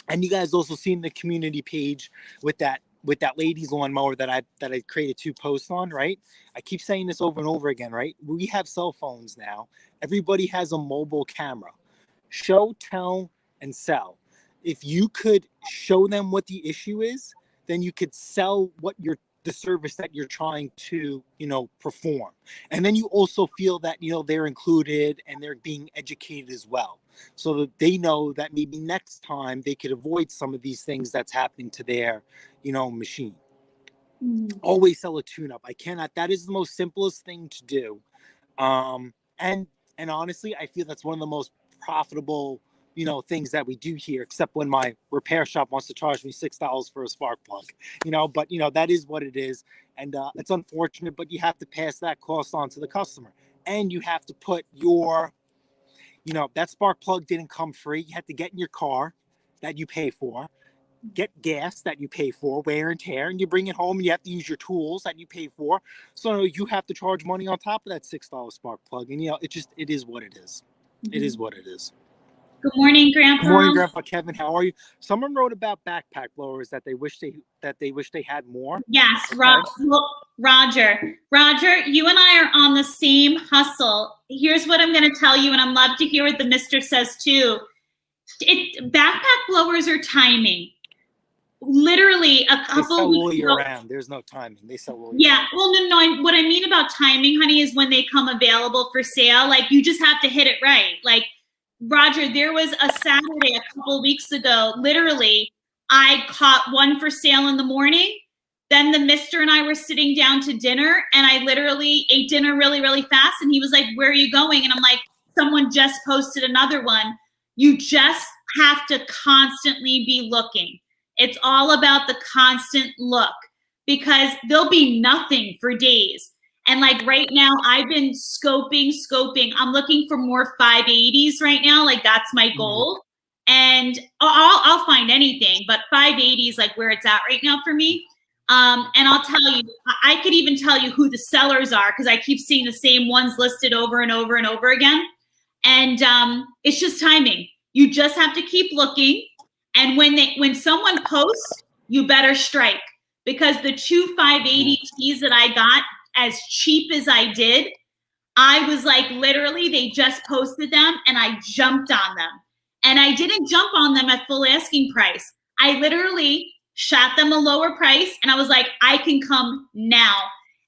B: And you guys also seen the community page with that lady's lawnmower that I created 2 posts on, right? I keep saying this over and over again, right? We have cell phones now. Everybody has a mobile camera. Show, tell, and sell. If you could show them what the issue is, then you could sell the service that you're trying to, perform. And then you also feel that, they're included and they're being educated as well. So that they know that maybe next time they could avoid some of these things that's happening to their, machine. Mm-hmm. Always sell a tune-up. That is the most simplest thing to do. And honestly, I feel that's one of the most profitable, things that we do here, except when my repair shop wants to charge me $6 for a spark plug, but that is what it is. And it's unfortunate, but you have to pass that cost on to the customer, and you have to put your, that spark plug didn't come free. You have to get in your car that you pay for, get gas that you pay for, wear and tear, and you bring it home and you have to use your tools that you pay for. So you have to charge money on top of that $6 spark plug. And, it is what it is. Mm-hmm. It is what it is.
A: Good morning, Grandpa.
B: Good morning, Grandpa Kevin. How are you? Someone wrote about backpack blowers that they wish they had more.
A: Yes, okay. Roger. Roger, you and I are on the same hustle. Here's what I'm going to tell you, and I'd love to hear what the mister says too. Backpack blowers are timing. Literally, a couple
B: they sell weeks ago. There's no timing. They sell all year.
A: Yeah, well, no. What I mean about timing, honey, is when they come available for sale. Like, you just have to hit it right. Like, Roger, there was a Saturday a couple weeks ago, literally, I caught one for sale in the morning. Then the mister and I were sitting down to dinner, and I literally ate dinner really, really fast. And he was like, where are you going? And I'm like, someone just posted another one. You just have to constantly be looking. It's all about the constant look, because there'll be nothing for days. And like right now, I've been scoping. I'm looking for more 580s right now. Like, that's my goal. And I'll find anything, but 580 is like where it's at right now for me. And I'll tell you, I could even tell you who the sellers are, because I keep seeing the same ones listed over and over and over again. And it's just timing. You just have to keep looking. And when someone posts, you better strike, because the 2 580Ts that I got, as cheap as I did, I was like, literally, they just posted them and I jumped on them. And I didn't jump on them at full asking price. I literally shot them a lower price and I was like, I can come now.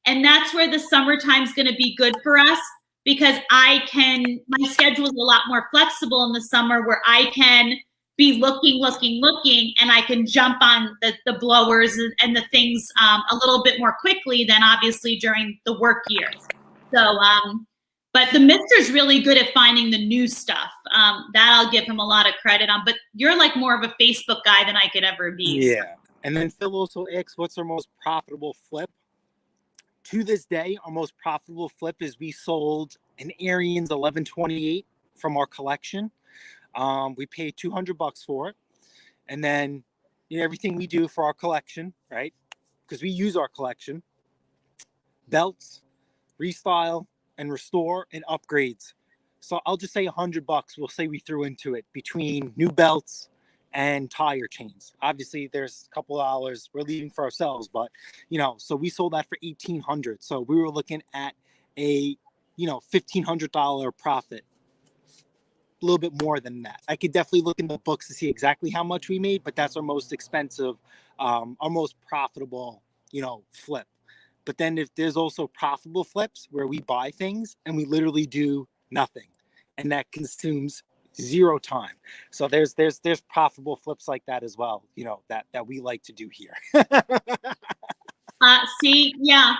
A: And that's where the summertime is going to be good for us, because my schedule is a lot more flexible in the summer, where I can be looking, and I can jump on the blowers and the things a little bit more quickly than obviously during the work year. So, but the mister's really good at finding the new stuff. That I'll give him a lot of credit on, but you're like more of a Facebook guy than I could ever be.
B: Yeah. So. And then Phil also asks, what's our most profitable flip? To this day, our most profitable flip is we sold an Ariens 1128 from our collection. We paid $200 for it. And then you know, everything we do for our collection, right? Because we use our collection, belts, restyle and restore and upgrades. So I'll just say $100. We'll say we threw into it between new belts and tire chains. Obviously, there's a couple dollars we're leaving for ourselves, but you know, so we sold that for $1,800. So we were looking at a, you know, $1,500 profit. A little bit more than that. I could definitely look in the books to see exactly how much we made, but that's our most expensive, our most profitable, you know, flip. But then if there's also profitable flips where we buy things and we literally do nothing, and that consumes zero time. So there's profitable flips like that as well, you know, that we like to do here.
A: See, yeah,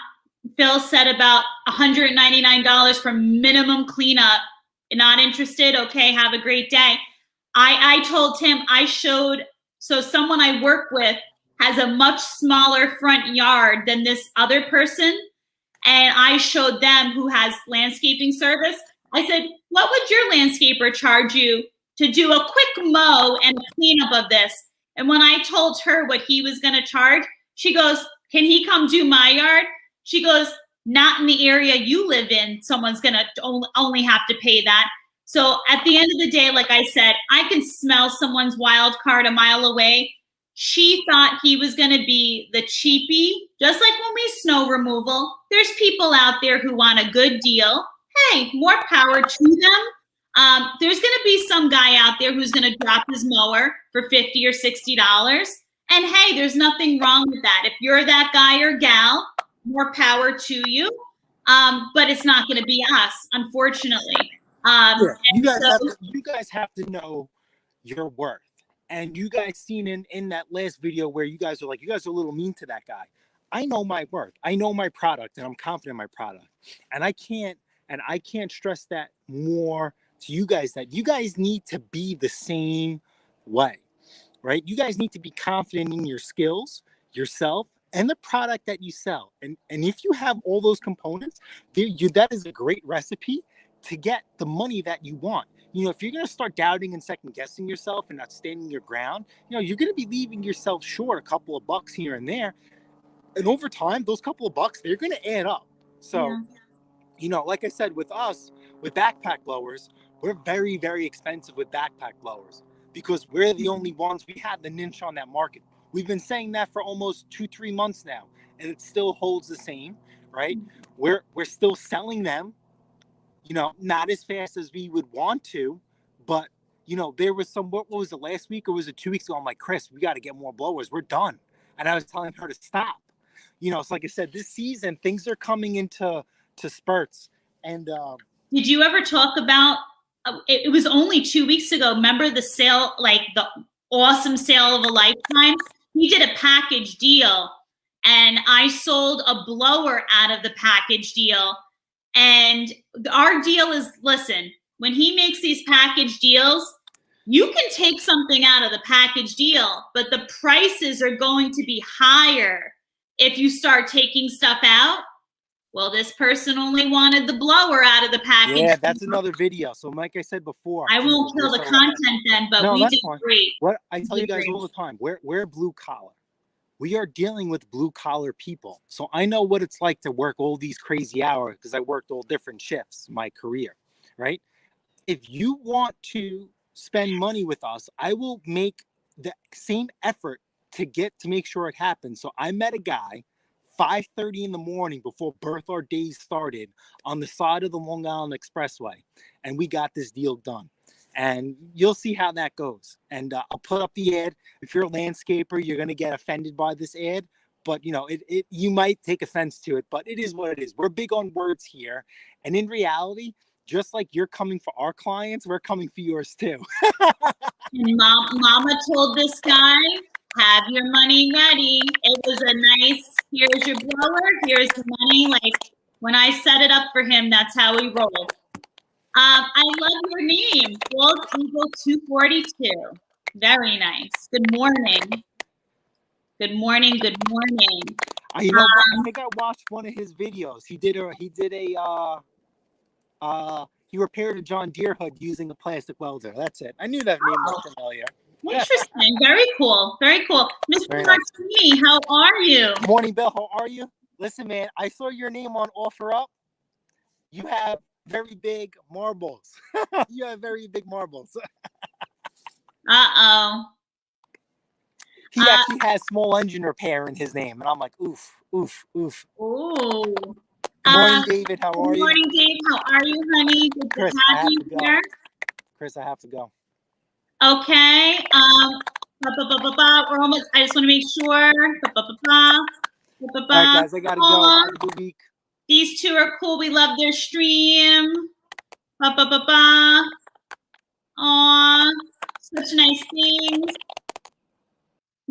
A: Phil said about $199 for minimum cleanup. Not interested? Okay, have a great day. I told him I showed, so someone I work with has a much smaller front yard than this other person. And I showed them who has landscaping service. I said, what would your landscaper charge you to do a quick mow and a cleanup of this? And when I told her what he was going to charge, she goes, can he come do my yard? She goes, not in the area you live in. Someone's going to only have to pay that. So at the end of the day, like I said, I can smell someone's wild card a mile away. She thought he was going to be the cheapie, just like when we snow removal. There's people out there who want a good deal. Hey, more power to them. There's going to be some guy out there who's going to drop his mower for $50 or $60. And hey, there's nothing wrong with that. If you're that guy or gal, more power to you. But it's not going to be us, unfortunately.
B: You guys have to know your worth. And you guys seen in that last video where you guys are like, you guys are a little mean to that guy. I know my worth. I know my product, and I'm confident in my product. And I can't stress that more to you guys, that you guys need to be the same way, right? You guys need to be confident in your skills, yourself, and the product that you sell. And if you have all those components, that is a great recipe to get the money that you want. You know, if you're going to start doubting and second guessing yourself and not standing your ground, you know, you're going to be leaving yourself short a couple of bucks here and there. And over time, those couple of bucks, they're going to add up. So, you know, like I said, with us, with backpack blowers, we're very, very expensive with backpack blowers because we're the only ones. We have the niche on that market. We've been saying that for almost 2-3 months now, and it still holds the same, right? We're still selling them. You know, not as fast as we would want to, but, you know, there was some, what was it, last week or was it 2 weeks ago? I'm like, Chris, we got to get more blowers. We're done. And I was telling her to stop. You know, it's like I said, this season, things are coming into spurts. And
A: did you ever talk about, it was only 2 weeks ago, remember the sale, like the awesome sale of a lifetime? He did a package deal, and I sold a blower out of the package deal. And our deal is, listen, when he makes these package deals, you can take something out of the package deal, but the prices are going to be higher if you start taking stuff out. Well, this person only wanted the blower out of the package.
B: Yeah, that's another video. So like I said before,
A: I won't kill the content then, but we did great.
B: What I tell you guys all the time, we're blue collar. We are dealing with blue collar people. So I know what it's like to work all these crazy hours because I worked all different shifts in my career, right? If you want to spend money with us, I will make the same effort to make sure it happens. So I met a guy 5:30 in the morning before Bertha days started on the side of the Long Island Expressway, and we got this deal done. And you'll see how that goes. And I'll put up the ad. If you're a landscaper, you're going to get offended by this ad. But, you know, you might take offense to it, but it is what it is. We're big on words here. And in reality, just like you're coming for our clients, we're coming for yours too.
A: And Mama told this guy, have your money ready. It was a nice, here's your blower, here's the money. Like, when I set it up for him, that's how we rolled. I love your name, Gold Eagle 242. Very nice. Good morning. Good morning. Good morning.
B: You know, I think I watched one of his videos. He repaired a John Deere hood using a plastic welder. That's it. I knew that name was familiar.
A: Interesting. Very cool. Very cool. Mr.
B: Very nice.
A: Martini, how are you?
B: Morning, Bill. How are you? Listen, man, I saw your name on OfferUp. You have very big marbles. You have very big marbles.
A: Uh-oh.
B: He actually has small engine repair in his name. And I'm like, oof, oof, oof.
A: Oh.
B: Good morning, David. How are you?
A: Good morning, Dave. How are you, honey? Good
B: Chris,
A: to
B: I
A: have
B: have
A: you
B: to go.
A: here.
B: Chris, I have to go.
A: Okay. We're almost. I just want to make sure.
B: All right, guys, I gotta go. Have a good week.
A: These two are cool. We love their stream. Aw, such nice things.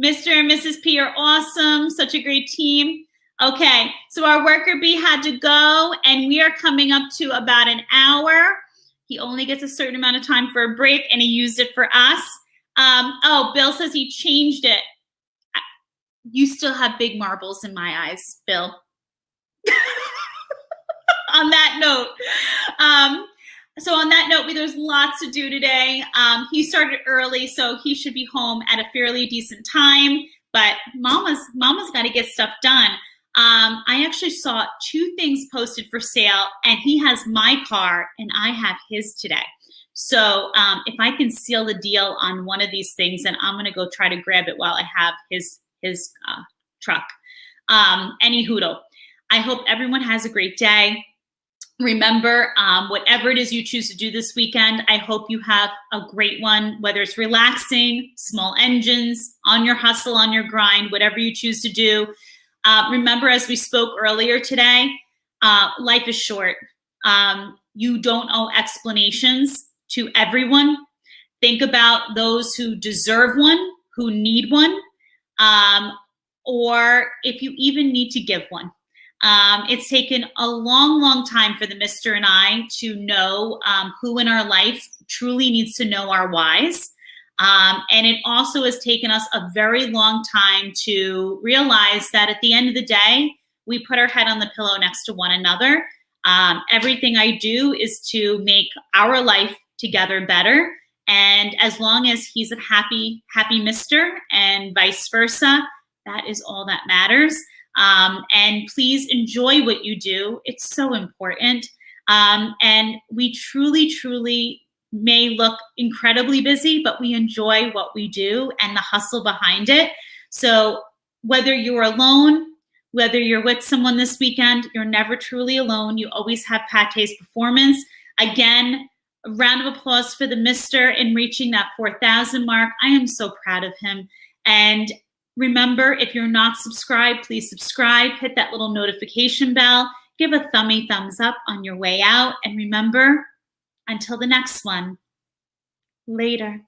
A: Mr. and Mrs. P are awesome. Such a great team. Okay, so our worker bee had to go, and we are coming up to about an hour. He only gets a certain amount of time for a break, and he used it for us. Oh, Bill says he changed it. You still have big marbles in my eyes, Bill. On that note, there's lots to do today. He started early, so he should be home at a fairly decent time. But Mama's got to get stuff done. I actually saw 2 things posted for sale, and he has my car, and I have his today. So if I can seal the deal on one of these things, then I'm going to go try to grab it while I have his truck. Any hoodle. I hope everyone has a great day. Remember, whatever it is you choose to do this weekend, I hope you have a great one, whether it's relaxing, small engines, on your hustle, on your grind, whatever you choose to do. Remember, as we spoke earlier today, life is short. You don't owe explanations to everyone. Think about those who deserve one, who need one, or if you even need to give one. It's taken a long, long time for the Mr. and I to know who in our life truly needs to know our whys. And it also has taken us a very long time to realize that at the end of the day, we put our head on the pillow next to one another. Everything I do is to make our life together better. And as long as he's a happy Mr. and vice versa, that is all that matters. And please enjoy what you do. It's so important. And we truly, truly may look incredibly busy, but we enjoy what we do and the hustle behind it. So whether you're alone, whether you're with someone this weekend, you're never truly alone. You always have Pattay's performance. Again, a round of applause for the Mr. in reaching that 4,000 mark. I am so proud of him. And remember, if you're not subscribed, please subscribe, hit that little notification bell, give a thumbs up on your way out. And remember, until the next one, later.